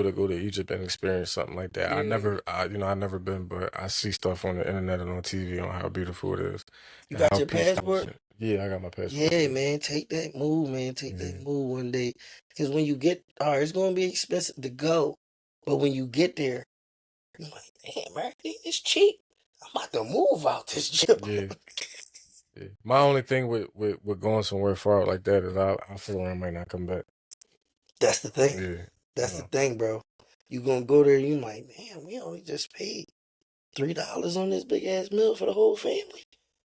man. go to Egypt and experience something like that. Yeah. I never been, but I see stuff on the internet and on TV on how beautiful it is You and got how your peaceful. passport? Yeah, I got my passport. Yeah, Yeah, man. Take that move, man. Take that yeah. move one day. Because when you get, all right, it's going to be expensive to go. But when you get there, you're like, damn, man, it's cheap. I'm about to move out this job. Yeah. Yeah. My only thing with going somewhere far out like that is I feel like I might not come back. That's the thing. Yeah, you That's the know. thing, bro. You going to go there, you like, man, we only just paid $3 on this big ass meal for the whole family.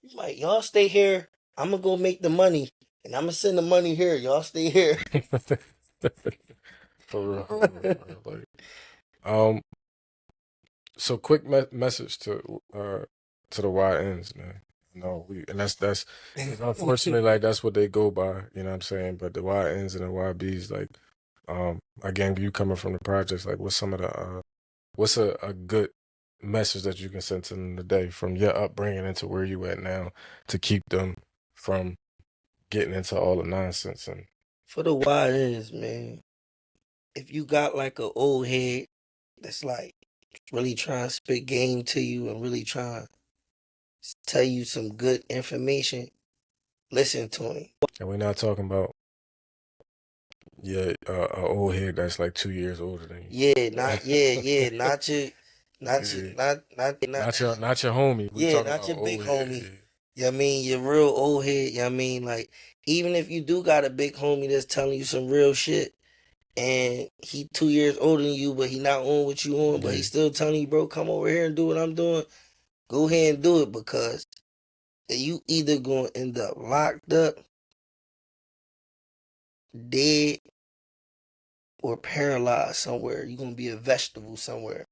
You like, y'all stay here. I'm going to go make the money. And I'm going to send the money here. Y'all stay here. For real, for real, for real. Like, um, so quick message to the YNs, man. No, and that's unfortunately like that's what they go by, you know what I'm saying? But the YNs and the YBs, like, again, you coming from the projects, like what's some of the what's a good message that you can send to them today from your upbringing into where you at now to keep them from getting into all the nonsense and For the YNs, man, if you got like an old head that's like really trying to spit game to you and really trying to tell you some good information, listen to him. we're not talking about a old head that's like 2 years older than Not your, not your, Yeah. Not your homie. We talking not about your big old head. homie. Yeah. You know what I mean? Your real old head. You know what I mean? Like, even if you do got a big homie that's telling you some real shit, and he 2 years older than you, but he not on what you on, but he Yeah. still telling you, bro, come over here and do what I'm doing. Go ahead and do it because you either gonna end up locked up, dead, or paralyzed somewhere. You're gonna be a vegetable somewhere.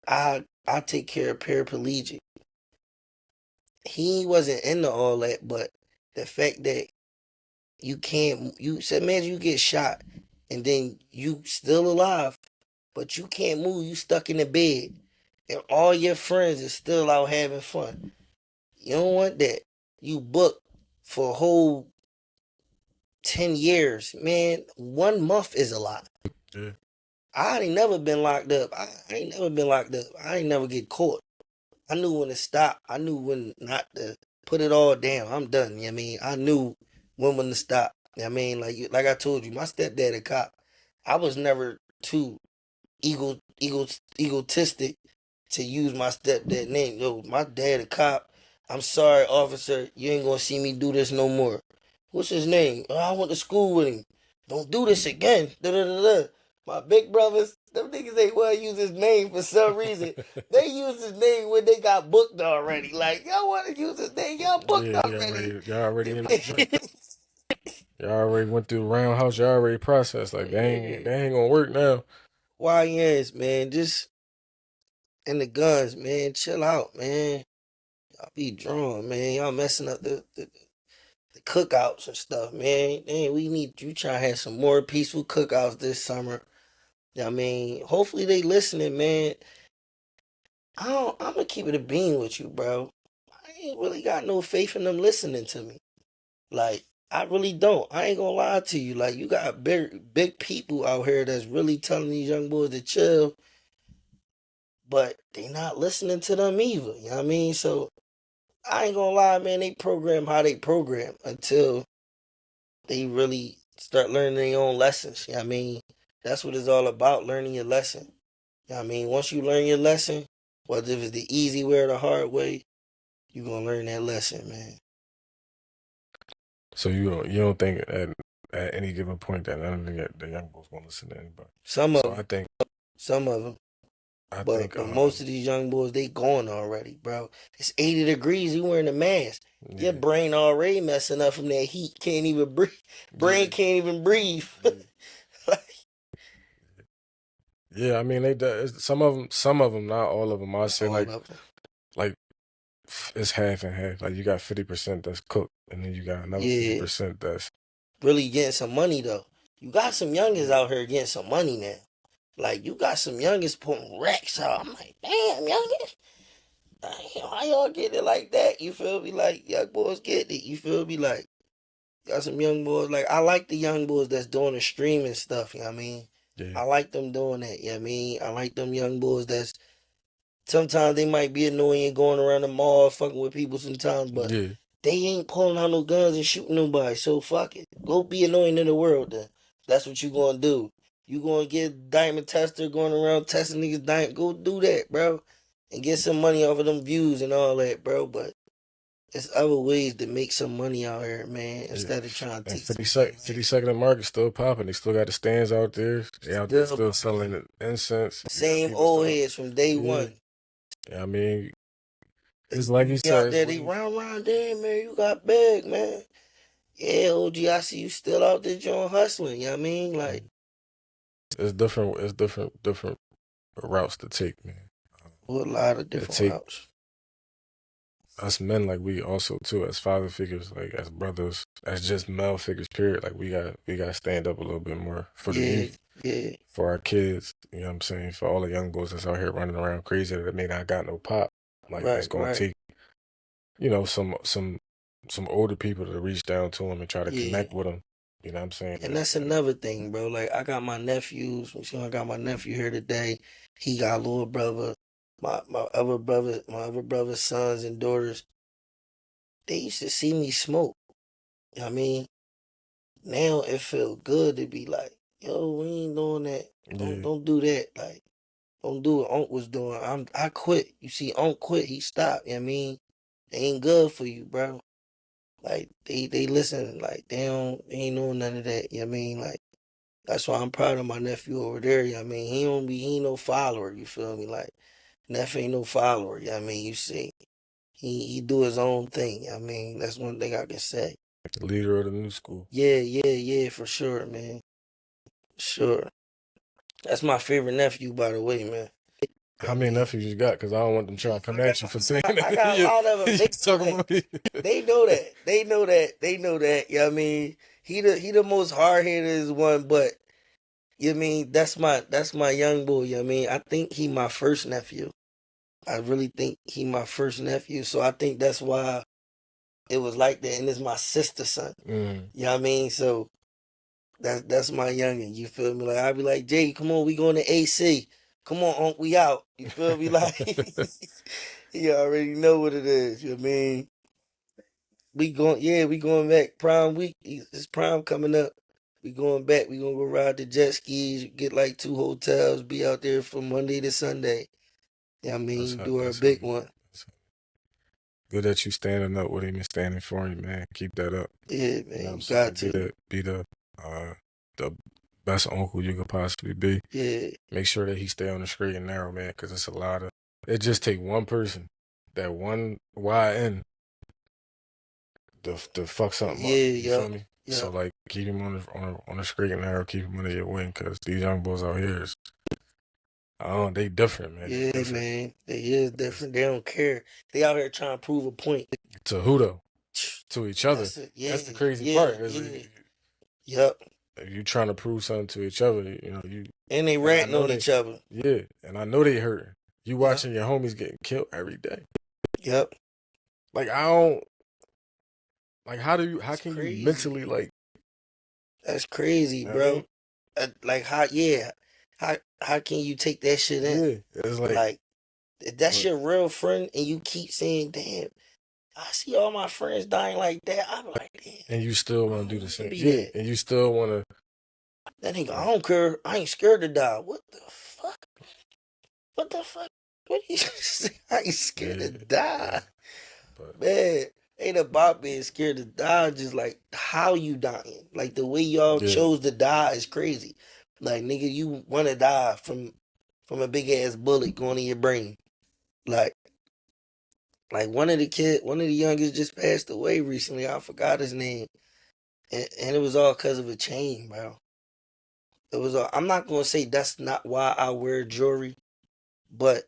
I take care of paraplegic. He wasn't into all that, but the fact that You can't, you said, man, you get shot and then you still alive, but you can't move. You stuck in the bed and all your friends are still out having fun. You don't want that. You booked for a whole 10 years. Man, 1 month is a lot. Yeah. I ain't never been locked up. I ain't never been locked up. I ain't never get caught. I knew when to stop. I knew when not to put it all down. I'm done. You know what I mean? I knew when to stop. You know what I mean? Like I told you, my stepdad a cop. I was never too egotistic to use my stepdad name. Yo, my dad a cop. I'm sorry, officer. You ain't gonna see me do this no more. What's his name? Oh, I went to school with him. Don't do this again. Da da da da. My big brothers, them niggas ain't want to use his name for some reason. They use his name when they got booked already. Like, y'all want to use his name? Y'all booked Yeah, already. y'all already in the joint. Y'all already went through the roundhouse. Y'all already processed. Like they ain't gonna work now. YNs, man, just in the guns, man. Chill out, man. Y'all be drawn, man. Y'all messing up the cookouts and stuff, man. Man, we need you try to have some more peaceful cookouts this summer. I mean, hopefully they listening, man. I'm gonna keep it a bean with you, bro. I ain't really got no faith in them listening to me. Like, I really don't. I ain't gonna lie to you. Like, you got big people out here that's really telling these young boys to chill, but they not listening to them either. You know what I mean? So I ain't gonna lie, man. They program how they program until they really start learning their own lessons. You know what I mean? That's what it's all about, learning your lesson. You know what I mean? Once you learn your lesson, whether if it's the easy way or the hard way, you're gonna learn that lesson, man. So you don't think at any given point that none of the young boys gonna listen to anybody. Some of So them, I think some of them. I But think but most of these young boys, they going already, bro. It's 80 degrees. You wearing a mask. Your yeah, brain already messing up from that heat. Can't even breathe. Brain yeah, can't even breathe. yeah. Yeah, I mean some of them, not all of them. I say All like of them. like it's half and half. Like you got 50% that's cooked, and then you got another Yeah, 50% that's really getting some money though. You got some youngins out here getting some money now. Like you got some youngins putting racks out. I'm like, damn, youngins. How y'all get it like that? You feel me? Like young boys get it. You feel me? Like got some young boys. Like I like the young boys that's doing the streaming stuff. You know what I mean? yeah, I like them doing that. You know what I mean? I like them young boys that's sometimes they might be annoying going around the mall fucking with people sometimes, but yeah, they ain't pulling out no guns and shooting nobody. So fuck it. Go be annoying in the world then. That's what you gonna do. You gonna get diamond tester going around testing niggas diamond. Go do that, bro. And get some money off of them views and all that, bro. But there's other ways to make some money out here, man, yeah. instead of trying to And take some 50 second market still popping. They still got the stands out there. They out there still still selling the incense. You got same people old still. heads from day Yeah, one. yeah. I mean, They it's like you be out said. It's there, they ways. round there, man. You got big, man. Yeah, OG, I see you still out there doing hustling. You know what I mean? Like, It's different. It's different routes to take, man. a lot of It different take routes. us men, like we also too, as father figures, like as brothers, as just male figures. Period. Like we got to stand up a little bit more for the Yeah, youth, yeah, for our kids. You know what I'm saying? For all the young boys that's out here running around crazy that may not got no pop. Like it's right, gonna right. take some older people to reach down to them and try to Yeah. connect with them. You know what I'm saying? And that's another thing, bro. Like, I got my nephews. You see, I got my nephew here today. He got a little brother. My other brother's sons and daughters, they used to see me smoke. You know what I mean? Now it feel good to be like, yo, we ain't doing that. Don't Yeah, don't do that. Like, don't do what Unc was doing. I quit. You see, Unc quit. He stopped. You know what I mean? They ain't good for you, bro. Like they listen. Like they ain't doing none of that. You know what I mean? Like that's why I'm proud of my nephew over there. You know what I mean? He ain't no follower. You feel me? Like nephew ain't no follower. You know what I mean? You see, he do his own thing. You know what I mean, that's one thing I can say. the leader of the new school. Yeah, yeah, yeah, for sure, man. Sure. That's my favorite nephew, by the way, man. How I many mean, nephews you got? Because I don't want them trying to come at you for saying I that. got a you, lot of them. you They know talking that. about me? They know that. They know that. They know that. You know what I mean? he the most hard headed one, but you know what I mean that's my young boy. You know what I mean, I think he my first nephew. I really think he my first nephew, so I think that's why it was like that, and it's my sister's son. Mm. You know what I mean? So that's my youngin. You feel me? Like I be like, Jay, come on, we going to AC. Come on, Unc, we out. You feel me? Like you already know what it is. You know what I mean? We going back prime week. It's prime coming up. We going back. We gonna go ride the jet skis. Get like 2 hotels. Be out there from Monday to Sunday. You know what I mean? Do our That's big heavy. one. Good that you standing up with him and standing for him, man. Keep that up. Yeah, You know what man. I'm You saying? got to. Be the best uncle you could possibly be. Yeah. Make sure that he stay on the straight and narrow, man, because it's a lot of. It just take one person, that one YN, to fuck something up. Yeah. You feel Yup. me? So Yup. like, keep him on the straight and narrow. Keep him under your wing, because these young boys out here is, they different, man. They Yeah, different. man. They is different. They don't care. They out here trying to prove a point. To who though? To each other. That's it. Yeah. That's the crazy Yeah. part. Yeah. Yup. If you trying to prove something to each other, you. And they And I ratting know on each other. Yeah, and I know they hurting. You watching your homies getting killed every day. Yep. Like I don't. Like how That's can you crazy. mentally like? That's crazy, You know what I bro. mean? Like how? Yeah. How can you take that shit in? Yeah, it's Like if that's but- your real friend, and you keep saying, "Damn, I see all my friends dying like that." I'm like, "Damn." and you still I want to do don't the wanna same. be Yeah, that. and you still want to. That nigga, I don't care. I ain't scared to die. What the fuck? What the fuck? What you say? I ain't scared to die. But Man, ain't about being scared to die. Just like how you dying. Like the way y'all chose to die is crazy. Like nigga, you want to die from a big ass bullet going in your brain. Like one of the youngest just passed away recently. I forgot his name, and it was all because of a chain, bro. It was all. I'm not gonna say that's not why I wear jewelry, but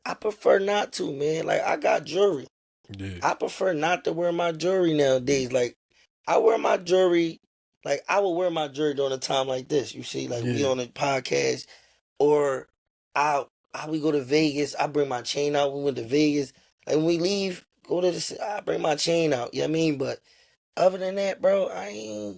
I prefer not to, man. Like I got jewelry. yeah, I prefer not to wear my jewelry nowadays. Like I wear my jewelry, like I will wear my jewelry during a time like this. You see, like we on a podcast, or we go to Vegas. I bring my chain out. We went to Vegas, and when we leave, I bring my chain out. You know what I mean? But other than that, bro, I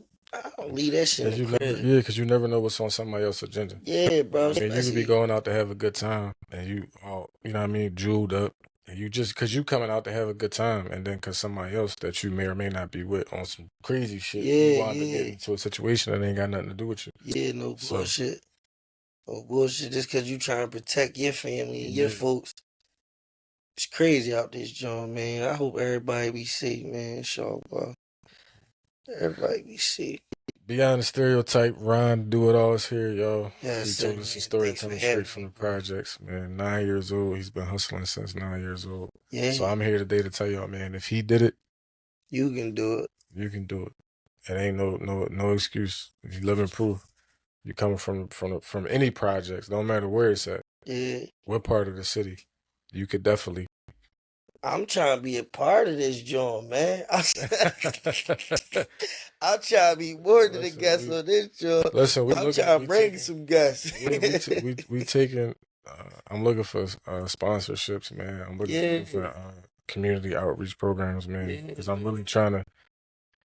don't leave that shit in the crib. because you never know what's on somebody else's agenda. Yeah, bro. I mean, you could be Especially going out to have a good time, and you all, you know what I mean, jeweled up, and you just, because you coming out to have a good time, and then because somebody else that you may or may not be with on some crazy shit, you wind up getting into a situation that ain't got nothing to do with you. Yeah, no So- bullshit. No bullshit just because you trying to protect your family and your folks. It's crazy out this joint, man. I hope everybody be safe, man. Sure, bro. Everybody be safe. Beyond the Stereotype, Ron Do It All is here, y'all. Yes, He told sir, us a man. story Thanks for coming having straight from me, the bro. projects, man. 9 years old. He's been hustling since 9 years old. Yeah. So I'm here today to tell y'all, man, if he did it, You can do it. you can do it. It ain't no excuse. If you live in proof, you coming from any projects, don't matter where it's at. Yeah. What part of the city, you could definitely. I'm trying to be a part of this joint, man. I'm trying to be more than a guest on this joint. Listen, I'm trying to bring some guests. we taking. I'm looking for sponsorships, man. I'm looking for community outreach programs, man, because I'm really trying to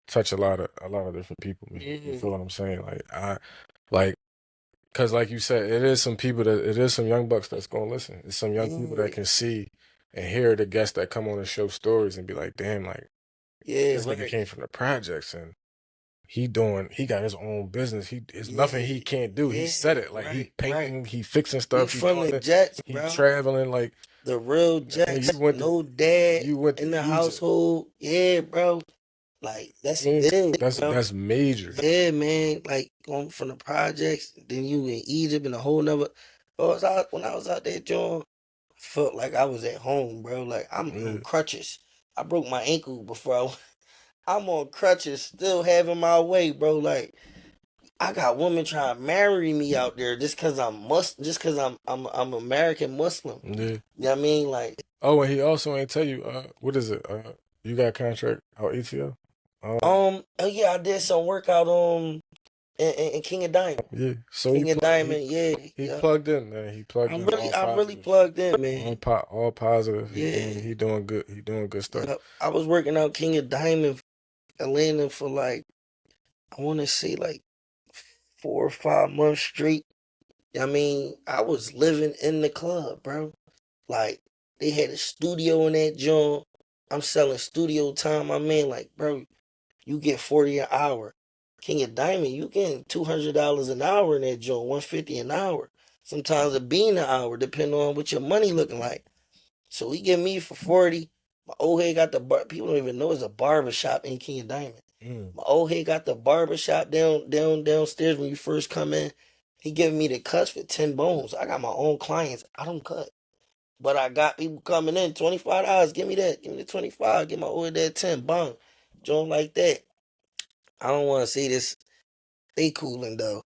touch a lot of different people, man. You feel what I'm saying? Because like you said, it is some young bucks that's gonna listen. It's some young people that can see and hear the guests that come on and show stories and be like, damn, like this nigga came from the projects and he got his own business. There's nothing he can't do. He said it. Like he painting, he fixing stuff. He from the Jets, he bro. traveling like the real Jets. No dad in the household. Yeah, bro. Like that's big. That's major. Yeah, man. Like going from the projects, then you in Egypt and a whole nother. When I was out there, John, I felt like I was at home, bro. Like I'm on crutches. I broke my ankle before I'm on crutches, still having my way, bro. Like I got women trying to marry me out there just cause I'm American Muslim. Yeah. You know what I mean? Like and he also ain't tell you, what is it? You got a contract out ATL? Oh yeah, I did some workout in King of Diamond. Yeah. So King of Diamond, yeah, he yeah. plugged in, man. He plugged in all I'm really positive. plugged in, man. All positive. Yeah, He doing good. He doing good stuff. yeah. I was working out King of Diamond, Atlanta for like I want to say like 4 or 5 months straight. I mean, I was living in the club, bro. Like they had a studio in that joint. I'm selling studio time. My man, like, bro, you get 40 an hour. King of Diamond, you getting $200 an hour in that joint, 150 an hour. Sometimes a bean an hour, depending on what your money looking like. So he give me for 40. My old head got the bar. People don't even know it's a barber shop in King of Diamond. Mm. My old head got the barber shop downstairs when you first come in. He giving me the cuts for 10 bones. I got my own clients. I don't cut. But I got people coming in, $25. Give me that. Give me the 25. Give my old dad 10. Bong. Joint like that. I don't want to see this. They cooling though.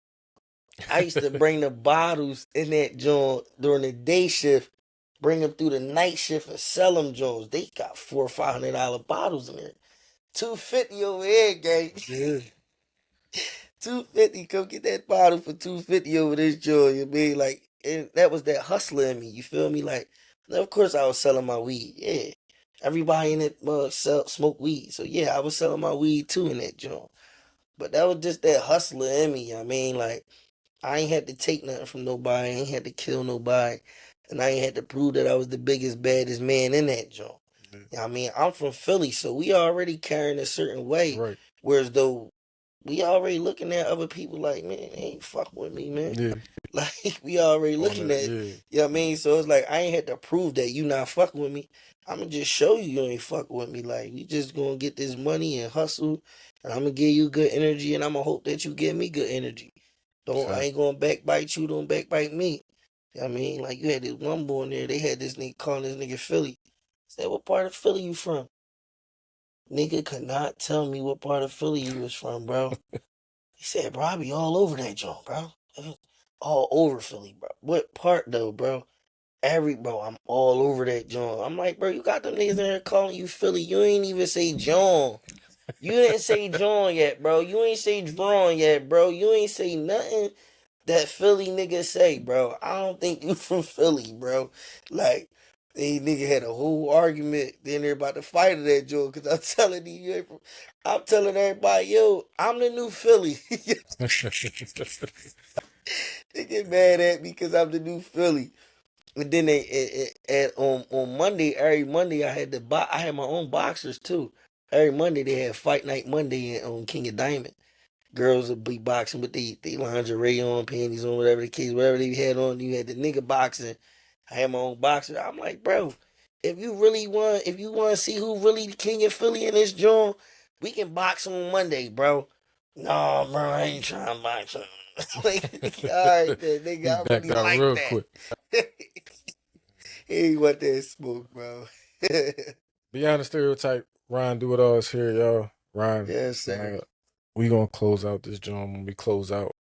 I used to bring the bottles in that joint during the day shift, bring them through the night shift and sell them joints. They got $400 or $500 in there. 250 over here, gang. Yeah. 250. Come get that bottle for 250 over this joint. You mean like, and that was that hustler in me. You feel me? Like, of course I was selling my weed. Yeah, everybody in it smoke weed. So yeah, I was selling my weed too in that joint. But that was just that hustler in me. I mean, like, I ain't had to take nothing from nobody. I ain't had to kill nobody. And I ain't had to prove that I was the biggest, baddest man in that joint. Yeah. I mean, I'm from Philly, so we already carrying a certain way. Right. Whereas though we already looking at other people like, man, they ain't fuck with me, man. Yeah. Like, we already On looking the at, yeah. you know what I mean? So it's like, I ain't had to prove that you not fucking with me. I'm going to just show you ain't fucking with me. Like, we just going to get this money and hustle, and I'm going to give you good energy, and I'm going to hope that you give me good energy. I Fact. ain't going to backbite you, don't backbite me. You know what I mean? Like, you had this one boy in there, they had this nigga calling this nigga Philly. Said, what part of Philly you from? Nigga could not tell me what part of Philly he was from, bro. He said, bro, I be all over that joint, bro. All over Philly, bro. What part though, bro? Bro, I'm all over that joint. I'm like, bro, you got them niggas in there calling you Philly. You ain't even say John. You didn't say John yet, bro. You ain't say Drawn yet, bro. You ain't say nothing that Philly nigga say, bro. I don't think you from Philly, bro. Like, they nigga had a whole argument. Then they're about to fight at that joke because I'm telling you ain't from. I'm telling everybody, yo, I'm the new Philly. They get mad at me because I'm the new Philly. And then on Monday, every Monday I had my own boxers too. Every Monday they had Fight Night Monday on King of Diamond. Girls would be boxing with they lingerie on, panties on, whatever the case, whatever they had on. You had the nigga boxing. I had my own boxer. I'm like, bro, if you want to see who really the king of Philly in this joint, we can box on Monday, bro. No, bro, I ain't trying to box. Like, all right, then, He nigga, I backed really out like real quick. that. He ain't want that smoke, bro. Beyond the Stereotype, Ron Do It All is here, y'all. Ron, Yes, sir. we gonna close out this joint. When we close out,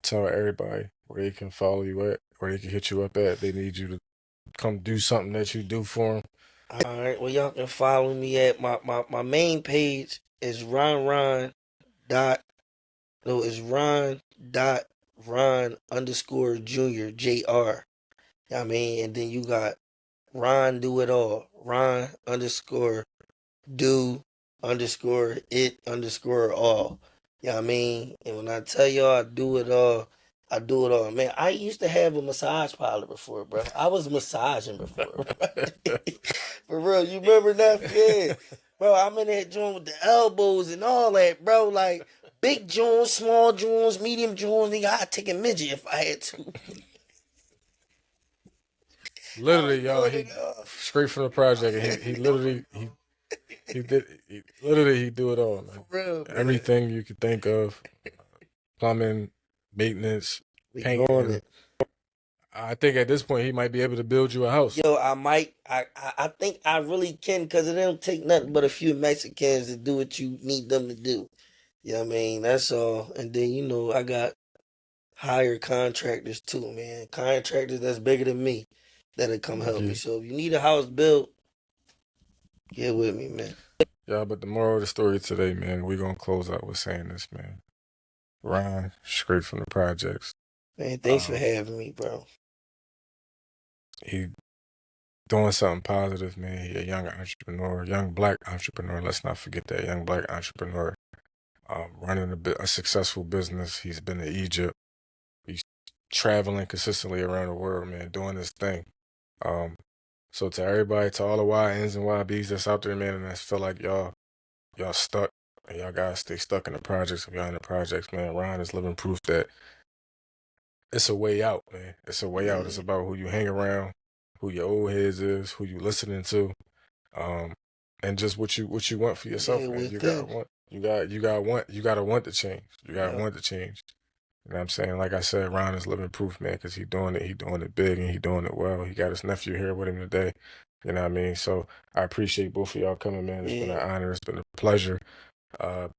tell everybody where they can follow you at, where they can hit you up at. They need you to come do something that you do for them. All right. Well, y'all can follow me at my main page is Ron dot no, it's Ron underscore Junior JR. I mean, and then you got Ron Do It All. Ron underscore do underscore it underscore all. You know what I mean? And when I tell y'all I do it all, I do it all. Man, I used to have a massage parlor before, bro. I was massaging before, bro. For real, you remember that? Yeah. Bro, I'm in that joint with the elbows and all that, bro. Like, big joints, small joints, medium joints. Nigga, I'd take a midget if I had to. I was Literally, y'all, doing he it all. straight from the project. And he literally he do it all, For man. real, man. Everything you could think of, plumbing, maintenance, We doing painting. it. I think at this point he might be able to build you a house. Yo, I might. I think I really can because it don't take nothing but a few Mexicans to do what you need them to do. You know what I mean? That's all. And then, I got hired contractors too, man. Contractors that's bigger than me that'll come help me. Yeah. So if you need a house built, get with me, man. Yeah, but the moral of the story today, man, we're gonna close out with saying this, man. Ron, straight from the projects. Man, thanks for having me, bro. He doing something positive, man. He a young entrepreneur, young black entrepreneur. Let's not forget that young black entrepreneur. Running a successful business. He's been to Egypt. He's traveling consistently around the world, man, doing his thing. So to everybody, to all the YNs and YBs that's out there, man, and I feel like y'all stuck, and y'all gotta stay stuck in the projects. If y'all in the projects, man, Ron is living proof that it's a way out, man. It's a way out. It's about who you hang around, who your old heads is, who you listening to, and just what you want for yourself, man. You gotta want, you gotta want to change. You gotta want to change. You know what I'm saying? Like I said, Ron is living proof, man, because he doing it big, and he doing it well. He got his nephew here with him today. You know what I mean? So I appreciate both of y'all coming, man. It's been an honor. It's been a pleasure.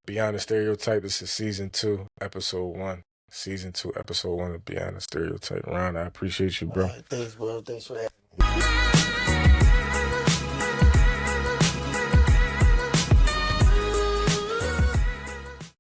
Beyond the Stereotype. This is season 2, episode 1. Season 2, episode 1 of Beyond the Stereotype. Ron, I appreciate you, bro. Thanks, bro. Thanks for having me.